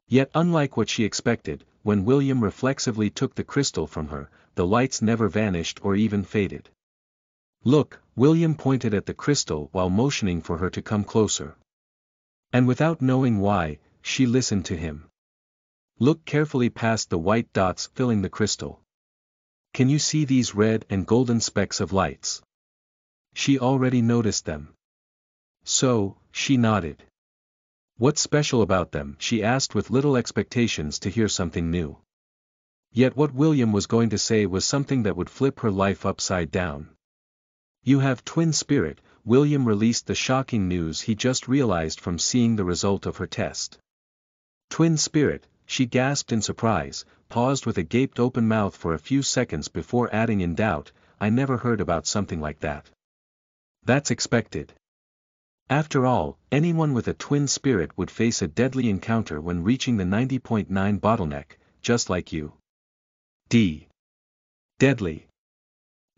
Yet unlike what she expected, when William reflexively took the crystal from her, the lights never vanished or even faded. Look, William pointed at the crystal while motioning for her to come closer. And without knowing why, she listened to him. Look carefully past the white dots filling the crystal. Can you see these red and golden specks of lights? She already noticed them. So, she nodded. What's special about them? She asked with little expectations to hear something new. Yet what William was going to say was something that would flip her life upside down. You have twin spirit. William released the shocking news he just realized from seeing the result of her test. Twin spirit, she gasped in surprise, paused with a gaped open mouth for a few seconds before adding in doubt, I never heard about something like that. That's expected. After all, anyone with a twin spirit would face a deadly encounter when reaching the 90.9 bottleneck, just like you. Deadly.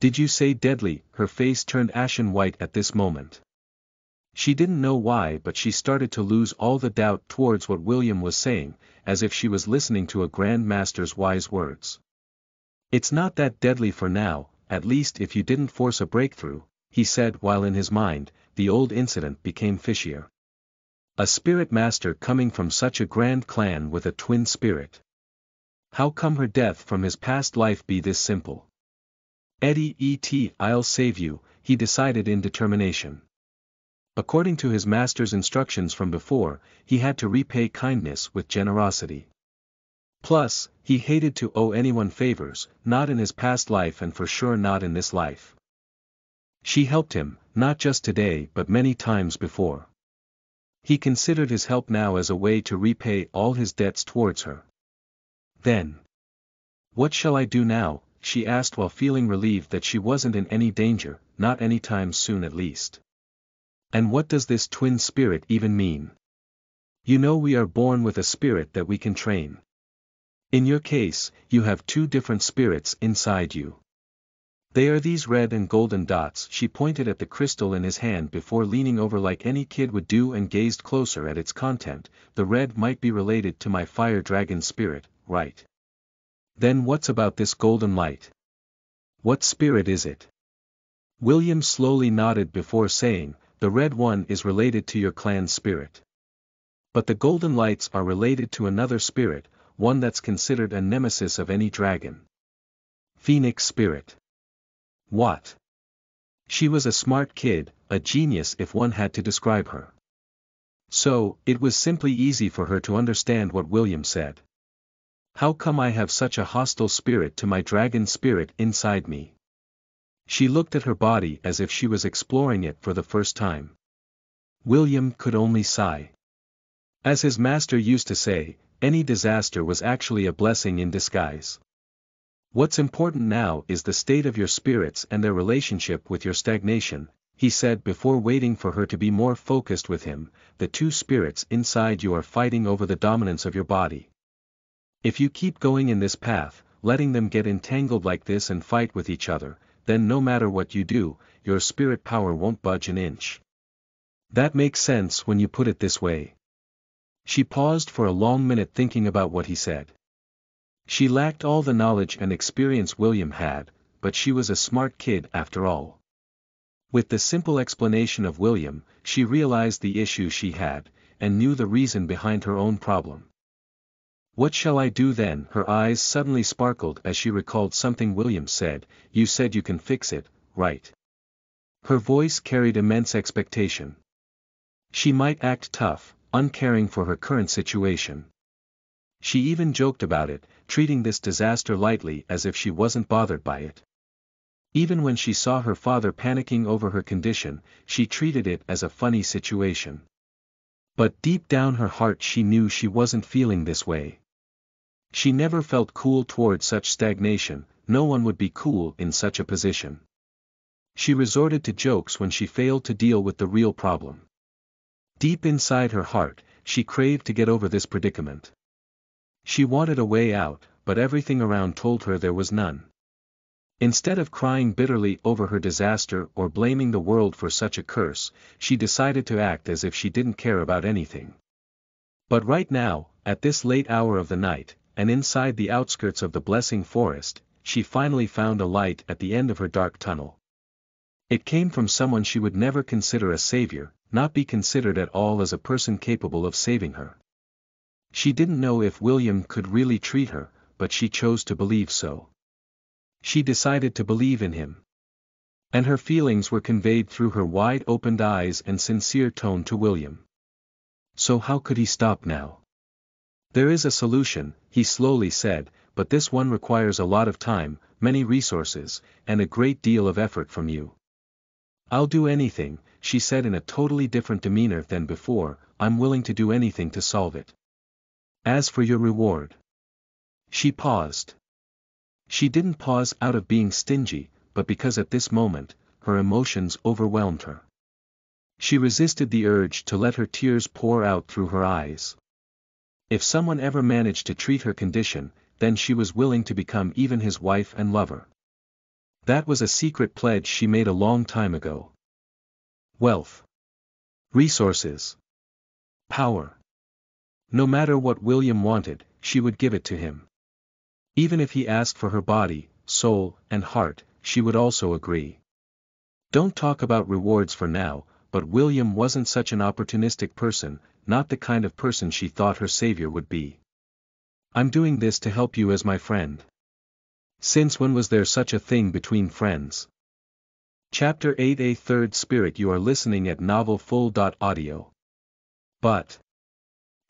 Did you say deadly? Her face turned ashen white at this moment. She didn't know why, but she started to lose all the doubt towards what William was saying, as if she was listening to a Grand Master's wise words. It's not that deadly for now, at least if you didn't force a breakthrough, he said while in his mind, the old incident became fishier. A spirit master coming from such a grand clan with a twin spirit. How come her death from his past life be this simple? Eddie, I'll save you, he decided in determination. According to his master's instructions from before, he had to repay kindness with generosity. Plus, he hated to owe anyone favors, not in his past life and for sure not in this life. She helped him, not just today but many times before. He considered his help now as a way to repay all his debts towards her. Then, what shall I do now? She asked while feeling relieved that she wasn't in any danger, not anytime soon at least. And what does this twin spirit even mean? You know we are born with a spirit that we can train. In your case, you have two different spirits inside you. They are these red and golden dots. She pointed at the crystal in his hand before leaning over like any kid would do and gazed closer at its content. The red might be related to my fire dragon spirit, right? Then what's about this golden light? What spirit is it? William slowly nodded before saying, the red one is related to your clan's spirit. But the golden lights are related to another spirit, one that's considered a nemesis of any dragon. Phoenix spirit. What? She was a smart kid, a genius if one had to describe her. So, it was simply easy for her to understand what William said. How come I have such a hostile spirit to my dragon spirit inside me? She looked at her body as if she was exploring it for the first time. William could only sigh. As his master used to say, any disaster was actually a blessing in disguise. What's important now is the state of your spirits and their relationship with your stagnation, he said before waiting for her to be more focused with him. The two spirits inside you are fighting over the dominance of your body. If you keep going in this path, letting them get entangled like this and fight with each other, then no matter what you do, your spirit power won't budge an inch. That makes sense when you put it this way. She paused for a long minute thinking about what he said. She lacked all the knowledge and experience William had, but she was a smart kid after all. With the simple explanation of William, she realized the issue she had, and knew the reason behind her own problem. What shall I do then? Her eyes suddenly sparkled as she recalled something William said. You said you can fix it, right? Her voice carried immense expectation. She might act tough, uncaring for her current situation. She even joked about it, treating this disaster lightly as if she wasn't bothered by it. Even when she saw her father panicking over her condition, she treated it as a funny situation. But deep down her heart she knew she wasn't feeling this way. She never felt cool toward such stagnation, no one would be cool in such a position. She resorted to jokes when she failed to deal with the real problem. Deep inside her heart, she craved to get over this predicament. She wanted a way out, but everything around told her there was none. Instead of crying bitterly over her disaster or blaming the world for such a curse, she decided to act as if she didn't care about anything. But right now, at this late hour of the night, and inside the outskirts of the blessing forest, she finally found a light at the end of her dark tunnel. It came from someone she would never consider a savior, not be considered at all as a person capable of saving her. She didn't know if William could really treat her, but she chose to believe so. She decided to believe in him. And her feelings were conveyed through her wide-opened eyes and sincere tone to William. So how could he stop now? There is a solution, he slowly said, but this one requires a lot of time, many resources, and a great deal of effort from you. I'll do anything, she said in a totally different demeanor than before, I'm willing to do anything to solve it. As for your reward. She paused. She didn't pause out of being stingy, but because at this moment, her emotions overwhelmed her. She resisted the urge to let her tears pour out through her eyes. If someone ever managed to treat her condition, then she was willing to become even his wife and lover. That was a secret pledge she made a long time ago. Wealth. Resources. Power. No matter what William wanted, she would give it to him. Even if he asked for her body, soul, and heart, she would also agree. Don't talk about rewards for now, but William wasn't such an opportunistic person, not the kind of person she thought her savior would be. I'm doing this to help you as my friend. Since when was there such a thing between friends? Chapter 8 A Third Spirit. You are listening at novelfull.audio. But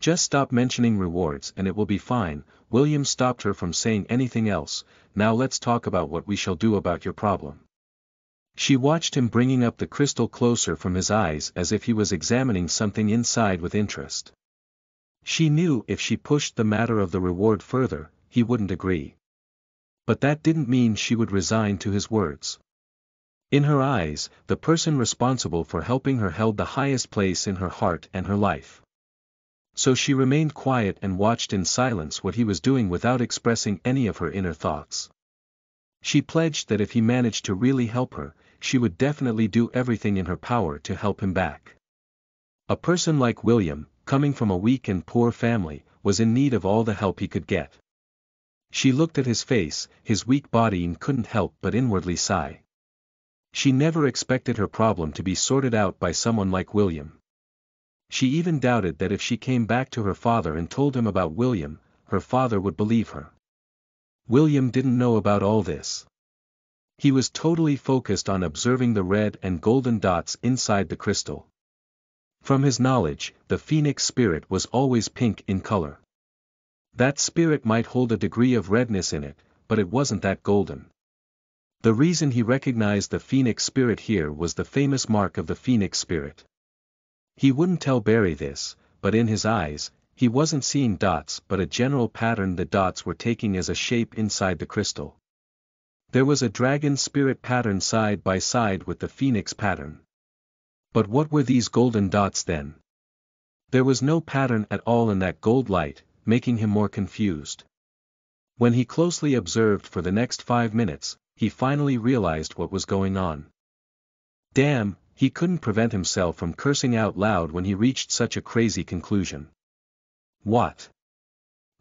just stop mentioning rewards and it will be fine. William stopped her from saying anything else. Now let's talk about what we shall do about your problem. She watched him bringing up the crystal closer from his eyes as if he was examining something inside with interest. She knew if she pushed the matter of the reward further, he wouldn't agree. But that didn't mean she would resign to his words. In her eyes, the person responsible for helping her held the highest place in her heart and her life. So she remained quiet and watched in silence what he was doing without expressing any of her inner thoughts. She pledged that if he managed to really help her, she would definitely do everything in her power to help him back. A person like William, coming from a weak and poor family, was in need of all the help he could get. She looked at his face, his weak body, and couldn't help but inwardly sigh. She never expected her problem to be sorted out by someone like William. She even doubted that if she came back to her father and told him about William, her father would believe her. William didn't know about all this. He was totally focused on observing the red and golden dots inside the crystal. From his knowledge, the phoenix spirit was always pink in color. That spirit might hold a degree of redness in it, but it wasn't that golden. The reason he recognized the phoenix spirit here was the famous mark of the phoenix spirit. He wouldn't tell Barry this, but in his eyes, he wasn't seeing dots but a general pattern the dots were taking as a shape inside the crystal. There was a dragon spirit pattern side by side with the phoenix pattern. But what were these golden dots then? There was no pattern at all in that gold light, making him more confused. When he closely observed for the next 5 minutes, he finally realized what was going on. Damn, he couldn't prevent himself from cursing out loud when he reached such a crazy conclusion. What?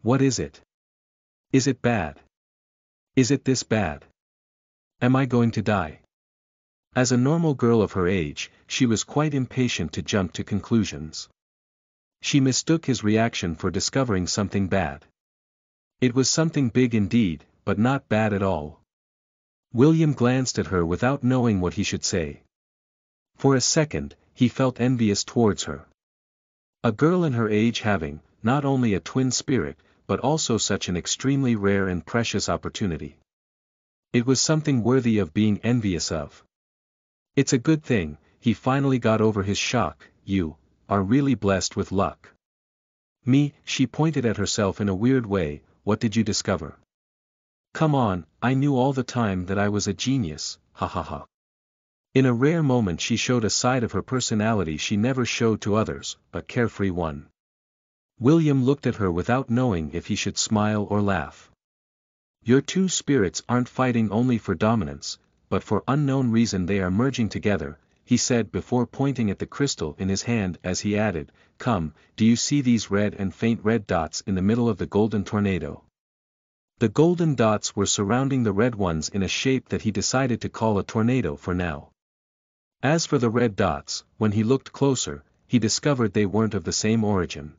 What is it? Is it bad? Is it this bad? Am I going to die? As a normal girl of her age, she was quite impatient to jump to conclusions. She mistook his reaction for discovering something bad. It was something big indeed, but not bad at all. William glanced at her without knowing what he should say. For a second, he felt envious towards her. A girl in her age having, not only a twin spirit, but also such an extremely rare and precious opportunity. It was something worthy of being envious of. It's a good thing, he finally got over his shock. You are really blessed with luck. Me, she pointed at herself in a weird way. What did you discover? Come on, I knew all the time that I was a genius, ha ha ha. In a rare moment she showed a side of her personality she never showed to others, a carefree one. William looked at her without knowing if he should smile or laugh. Your two spirits aren't fighting only for dominance, but for unknown reason they are merging together, he said before pointing at the crystal in his hand as he added, come, do you see these red and faint red dots in the middle of the golden tornado? The golden dots were surrounding the red ones in a shape that he decided to call a tornado for now. As for the red dots, when he looked closer, he discovered they weren't of the same origin.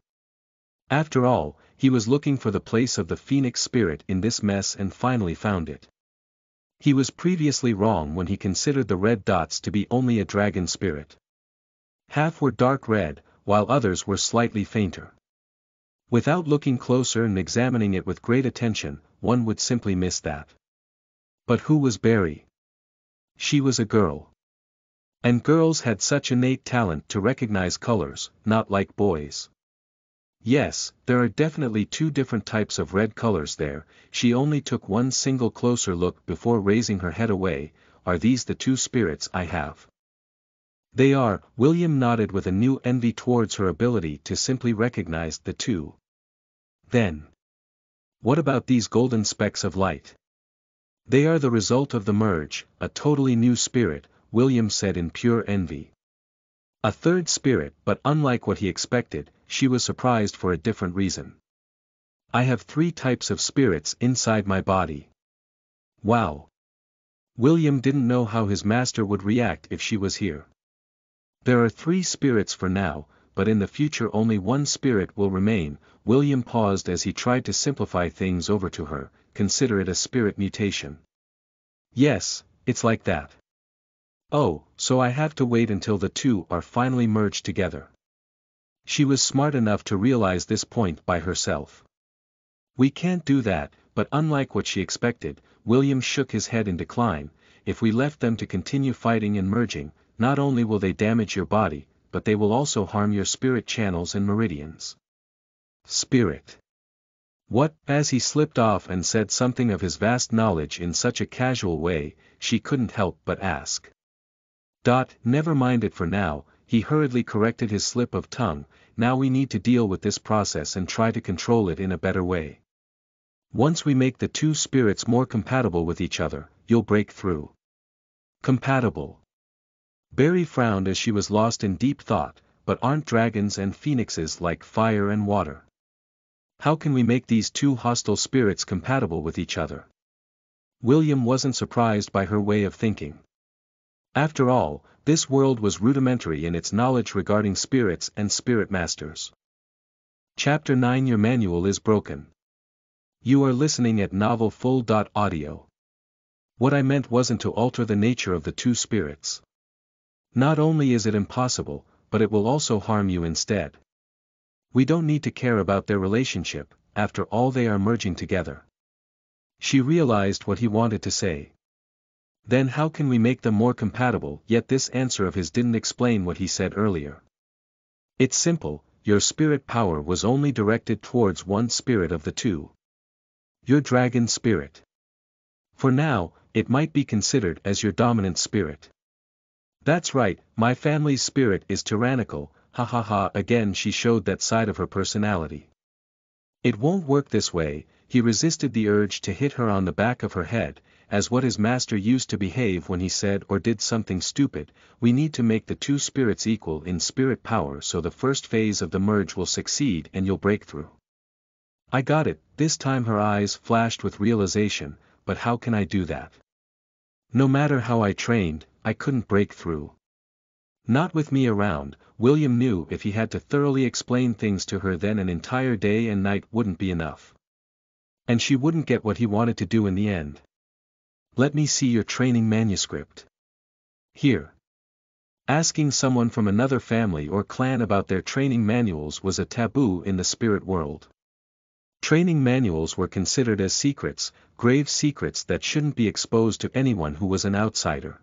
After all, he was looking for the place of the phoenix spirit in this mess and finally found it. He was previously wrong when he considered the red dots to be only a dragon spirit. Half were dark red, while others were slightly fainter. Without looking closer and examining it with great attention, one would simply miss that. But who was Barry? She was a girl. And girls had such innate talent to recognize colors, not like boys. Yes, there are definitely two different types of red colors there. She only took one single closer look before raising her head away. Are these the two spirits I have? They are. William nodded with a new envy towards her ability to simply recognize the two. Then, what about these golden specks of light? They are the result of the merge, a totally new spirit, William said in pure envy. A third spirit, but unlike what he expected, she was surprised for a different reason. I have 3 types of spirits inside my body. Wow. William didn't know how his master would react if she was here. There are 3 spirits for now, but in the future only one spirit will remain. William paused as he tried to simplify things over to her. Consider it a spirit mutation. Yes, it's like that. Oh, so I have to wait until the two are finally merged together. She was smart enough to realize this point by herself. We can't do that, but unlike what she expected, William shook his head in decline. If we left them to continue fighting and merging, not only will they damage your body, but they will also harm your spirit channels and meridians. Spirit. What? As he slipped off and said something of his vast knowledge in such a casual way, she couldn't help but ask. Never mind it for now, he hurriedly corrected his slip of tongue. Now we need to deal with this process and try to control it in a better way. Once we make the two spirits more compatible with each other, you'll break through. Compatible. Barry frowned as she was lost in deep thought, but aren't dragons and phoenixes like fire and water? How can we make these two hostile spirits compatible with each other? William wasn't surprised by her way of thinking. After all, this world was rudimentary in its knowledge regarding spirits and spirit masters. Chapter 9 Your manual is broken. You are listening at novelfull.audio. What I meant wasn't to alter the nature of the two spirits. Not only is it impossible, but it will also harm you instead. We don't need to care about their relationship, after all they are merging together. She realized what he wanted to say. Then how can we make them more compatible? Yet this answer of his didn't explain what he said earlier. It's simple, your spirit power was only directed towards one spirit of the two. Your dragon spirit. For now, it might be considered as your dominant spirit. That's right, my family's spirit is tyrannical, ha ha ha. Again she showed that side of her personality. It won't work this way. He resisted the urge to hit her on the back of her head, as what his master used to behave when he said or did something stupid. We need to make the two spirits equal in spirit power so the first phase of the merge will succeed and you'll break through. I got it. This time her eyes flashed with realization, but how can I do that? No matter how I trained, I couldn't break through. Not with me around. William knew if he had to thoroughly explain things to her then an entire day and night wouldn't be enough. And she wouldn't get what he wanted to do in the end. Let me see your training manuscript. Here. Asking someone from another family or clan about their training manuals was a taboo in the spirit world. Training manuals were considered as secrets, grave secrets that shouldn't be exposed to anyone who was an outsider.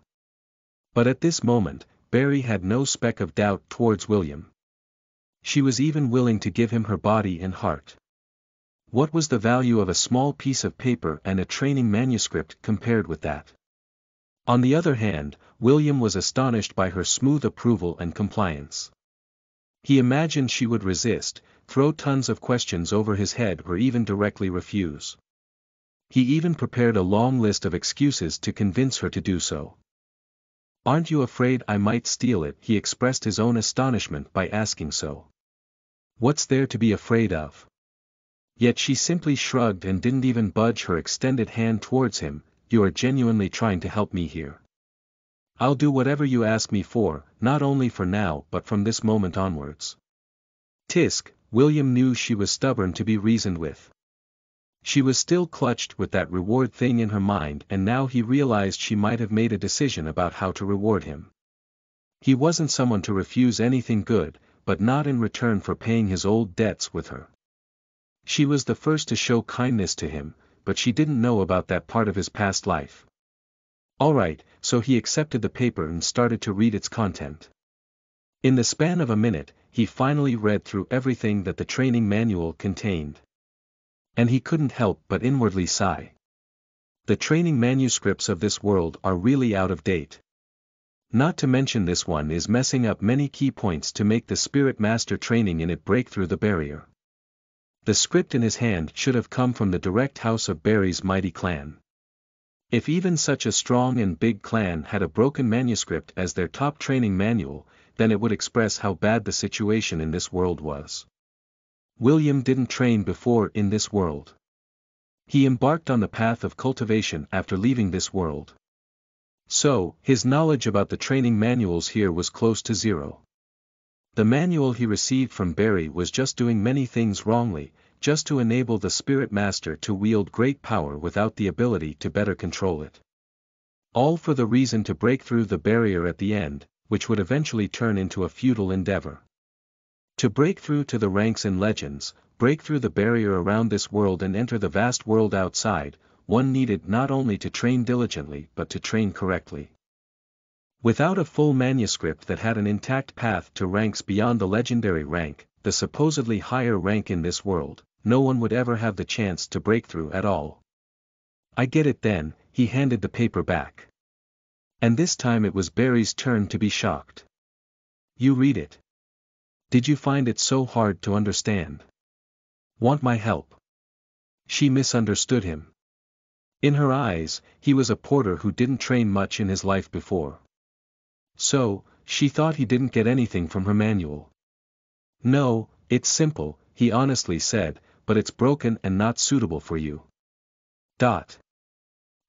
But at this moment, Barry had no speck of doubt towards William. She was even willing to give him her body and heart. What was the value of a small piece of paper and a training manuscript compared with that? On the other hand, William was astonished by her smooth approval and compliance. He imagined she would resist, throw tons of questions over his head or even directly refuse. He even prepared a long list of excuses to convince her to do so. "Aren't you afraid I might steal it?" He expressed his own astonishment by asking so. "What's there to be afraid of?" Yet she simply shrugged and didn't even budge her extended hand towards him. "You are genuinely trying to help me here. I'll do whatever you ask me for, not only for now but from this moment onwards." Tisk, William knew she was stubborn to be reasoned with. She was still clutched with that reward thing in her mind, and now he realized she might have made a decision about how to reward him. He wasn't someone to refuse anything good, but not in return for paying his old debts with her. She was the first to show kindness to him, but she didn't know about that part of his past life. Alright, so he accepted the paper and started to read its content. In the span of a minute, he finally read through everything that the training manual contained. And he couldn't help but inwardly sigh. The training manuscripts of this world are really out of date. Not to mention this one is messing up many key points to make the spirit master training in it break through the barrier. The script in his hand should have come from the direct house of Barry's mighty clan. If even such a strong and big clan had a broken manuscript as their top training manual, then it would express how bad the situation in this world was. William didn't train before in this world. He embarked on the path of cultivation after leaving this world. So, his knowledge about the training manuals here was close to zero. The manual he received from Barry was just doing many things wrongly, just to enable the spirit master to wield great power without the ability to better control it. All for the reason to break through the barrier at the end, which would eventually turn into a futile endeavor. To break through to the ranks in legends, break through the barrier around this world and enter the vast world outside, one needed not only to train diligently but to train correctly. Without a full manuscript that had an intact path to ranks beyond the legendary rank, the supposedly higher rank in this world, no one would ever have the chance to break through at all. "I get it then," he handed the paper back. And this time it was Barry's turn to be shocked. "You read it. Did you find it so hard to understand? Want my help?" She misunderstood him. In her eyes, he was a porter who didn't train much in his life before. So, she thought he didn't get anything from her manual. "No, it's simple," he honestly said, "but it's broken and not suitable for you."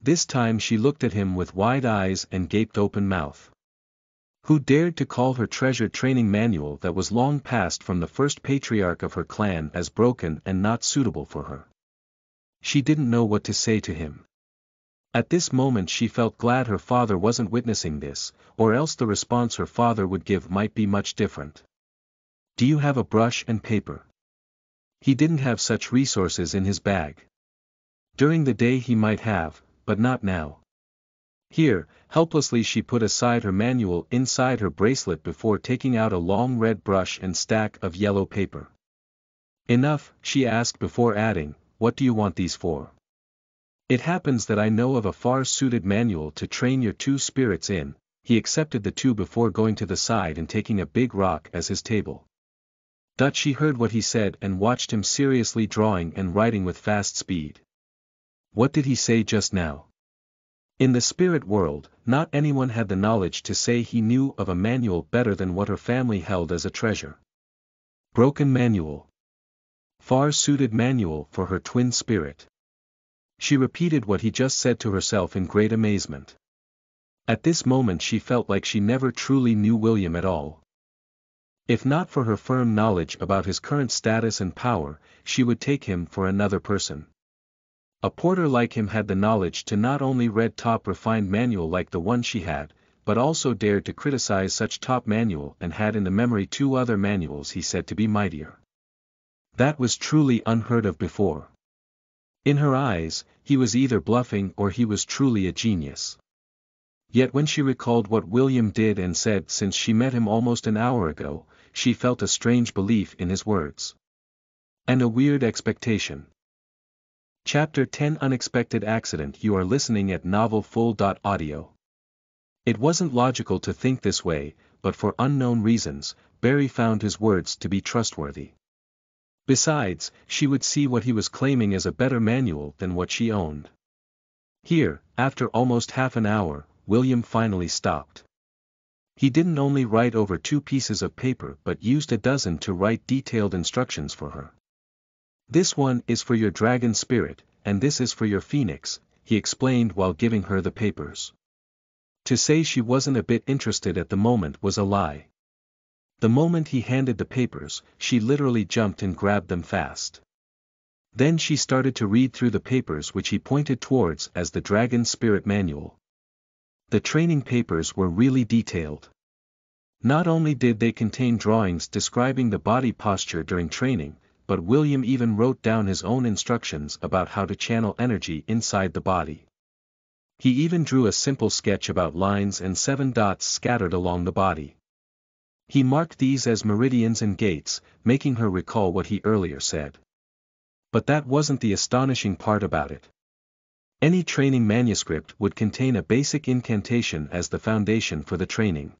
This time she looked at him with wide eyes and gaped open mouth. Who dared to call her treasured training manual that was long passed from the first patriarch of her clan as broken and not suitable for her? She didn't know what to say to him. At this moment she felt glad her father wasn't witnessing this, or else the response her father would give might be much different. "Do you have a brush and paper?" He didn't have such resources in his bag. During the day he might have, but not now. Here, helplessly she put aside her manual inside her bracelet before taking out a long red brush and stack of yellow paper. "Enough," she asked before adding, "What do you want these for?" "It happens that I know of a far-suited manual to train your two spirits in." He accepted the two before going to the side and taking a big rock as his table. She heard what he said and watched him seriously drawing and writing with fast speed. What did he say just now? In the spirit world, not anyone had the knowledge to say he knew of a manual better than what her family held as a treasure. Broken manual. Far-suited manual for her twin spirit. She repeated what he just said to herself in great amazement. At this moment she felt like she never truly knew William at all. If not for her firm knowledge about his current status and power, she would take him for another person. A porter like him had the knowledge to not only read top refined manual like the one she had, but also dared to criticize such top manual and had in the memory two other manuals he said to be mightier. That was truly unheard of before. In her eyes, he was either bluffing or he was truly a genius. Yet when she recalled what William did and said since she met him almost an hour ago, she felt a strange belief in his words. And a weird expectation. Chapter 10 Unexpected Accident. You are listening at novelfull.audio. It wasn't logical to think this way, but for unknown reasons, Barry found his words to be trustworthy. Besides, she would see what he was claiming as a better manual than what she owned. Here, after almost half an hour, William finally stopped. He didn't only write over 2 pieces of paper but used a dozen to write detailed instructions for her. This one is for your dragon spirit, and this is for your phoenix, he explained while giving her the papers. To say she wasn't a bit interested at the moment was a lie. The moment he handed the papers, she literally jumped and grabbed them fast. Then she started to read through the papers which he pointed towards as the Dragon Spirit Manual. The training papers were really detailed. Not only did they contain drawings describing the body posture during training, but William even wrote down his own instructions about how to channel energy inside the body. He even drew a simple sketch about lines and 7 dots scattered along the body. He marked these as meridians and gates, making her recall what he earlier said. But that wasn't the astonishing part about it. Any training manuscript would contain a basic incantation as the foundation for the training.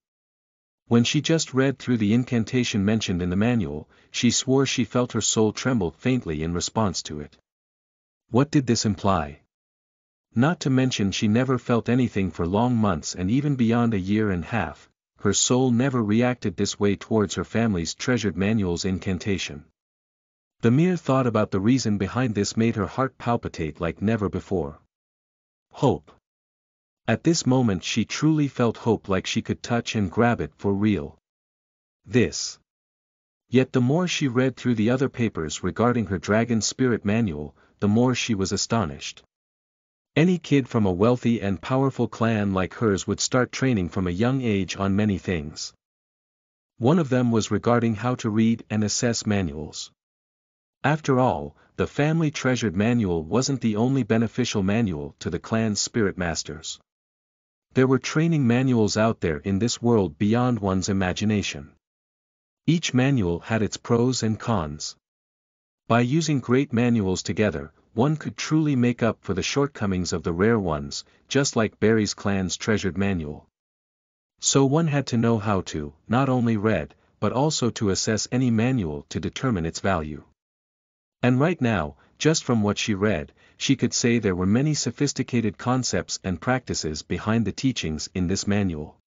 When she just read through the incantation mentioned in the manual, she swore she felt her soul tremble faintly in response to it. What did this imply? Not to mention she never felt anything for long months and even beyond a year and a half. Her soul never reacted this way towards her family's treasured manual's incantation. The mere thought about the reason behind this made her heart palpitate like never before. Hope. At this moment she truly felt hope, like she could touch and grab it for real. This. Yet the more she read through the other papers regarding her Dragon Spirit Manual, the more she was astonished. Any kid from a wealthy and powerful clan like hers would start training from a young age on many things. One of them was regarding how to read and assess manuals. After all, the family treasured manual wasn't the only beneficial manual to the clan's spirit masters. There were training manuals out there in this world beyond one's imagination. Each manual had its pros and cons. By using great manuals together, one could truly make up for the shortcomings of the rare ones, just like Barry's clan's treasured manual. So one had to know how to, not only read, but also to assess any manual to determine its value. And right now, just from what she read, she could say there were many sophisticated concepts and practices behind the teachings in this manual.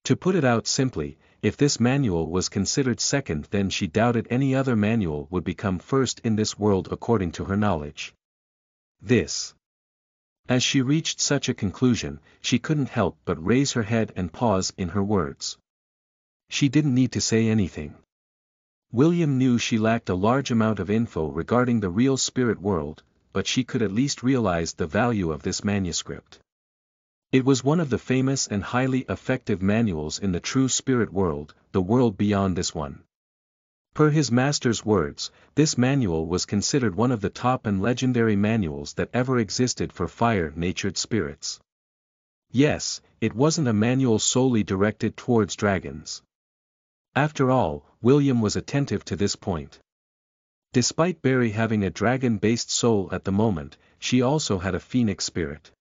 To put it out simply, if this manual was considered second, then she doubted any other manual would become first in this world according to her knowledge. This. As she reached such a conclusion, she couldn't help but raise her head and pause in her words. She didn't need to say anything. William knew she lacked a large amount of info regarding the real spirit world, but she could at least realize the value of this manuscript. It was one of the famous and highly effective manuals in the true spirit world, the world beyond this one. Per his master's words, this manual was considered one of the top and legendary manuals that ever existed for fire-natured spirits. Yes, it wasn't a manual solely directed towards dragons. After all, William was attentive to this point. Despite Barry having a dragon-based soul at the moment, she also had a phoenix spirit.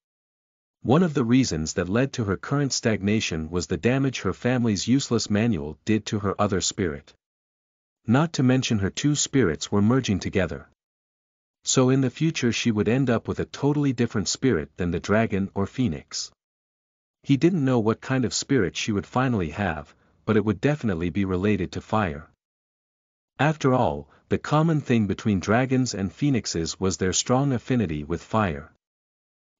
One of the reasons that led to her current stagnation was the damage her family's useless manual did to her other spirit. Not to mention her 2 spirits were merging together. So in the future she would end up with a totally different spirit than the dragon or phoenix. He didn't know what kind of spirit she would finally have, but it would definitely be related to fire. After all, the common thing between dragons and phoenixes was their strong affinity with fire.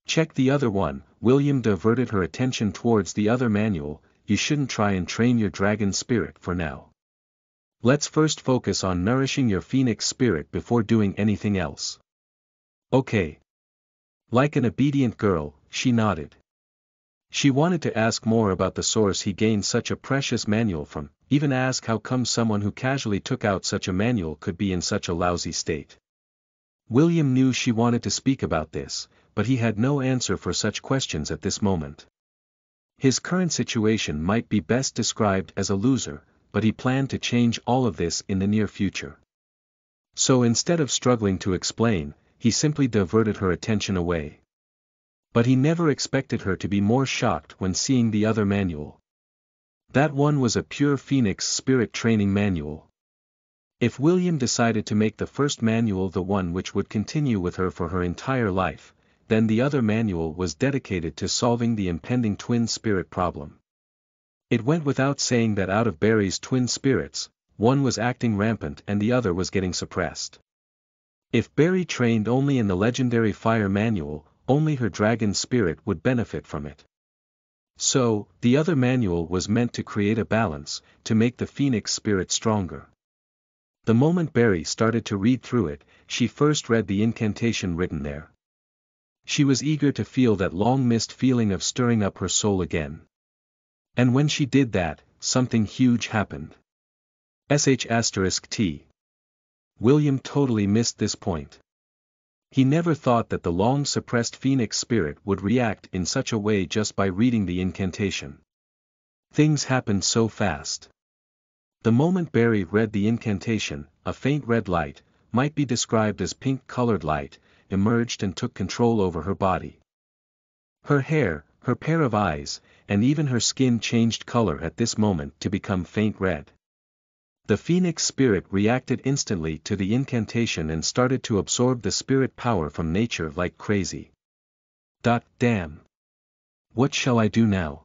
Check the other one. William diverted her attention towards the other manual. You shouldn't try and train your dragon spirit for now. Let's first focus on nourishing your phoenix spirit before doing anything else. Okay. Like an obedient girl, she nodded. She wanted to ask more about the source he gained such a precious manual from, even ask how come someone who casually took out such a manual could be in such a lousy state. William knew she wanted to speak about this, but he had no answer for such questions at this moment. His current situation might be best described as a loser, but he planned to change all of this in the near future. So instead of struggling to explain, he simply diverted her attention away. But he never expected her to be more shocked when seeing the other manual. That one was a pure Phoenix spirit training manual. If William decided to make the first manual the one which would continue with her for her entire life, then the other manual was dedicated to solving the impending twin spirit problem. It went without saying that out of Barry's twin spirits, one was acting rampant and the other was getting suppressed. If Barry trained only in the legendary fire manual, only her dragon spirit would benefit from it. So, the other manual was meant to create a balance, to make the Phoenix spirit stronger. The moment Barry started to read through it, she first read the incantation written there. She was eager to feel that long-missed feeling of stirring up her soul again. And when she did that, something huge happened. *T. William totally missed this point. He never thought that the long-suppressed Phoenix spirit would react in such a way just by reading the incantation. Things happened so fast. The moment Barry read the incantation, a faint red light, might be described as pink-colored light, emerged and took control over her body. Her hair, her pair of eyes, and even her skin changed color at this moment to become faint red. The Phoenix spirit reacted instantly to the incantation and started to absorb the spirit power from nature like crazy. Damn. What shall I do now?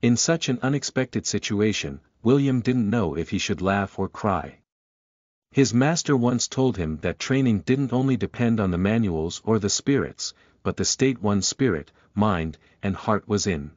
In such an unexpected situation, William didn't know if he should laugh or cry. His master once told him that training didn't only depend on the manuals or the spirits, but the state one's spirit, mind, and heart was in.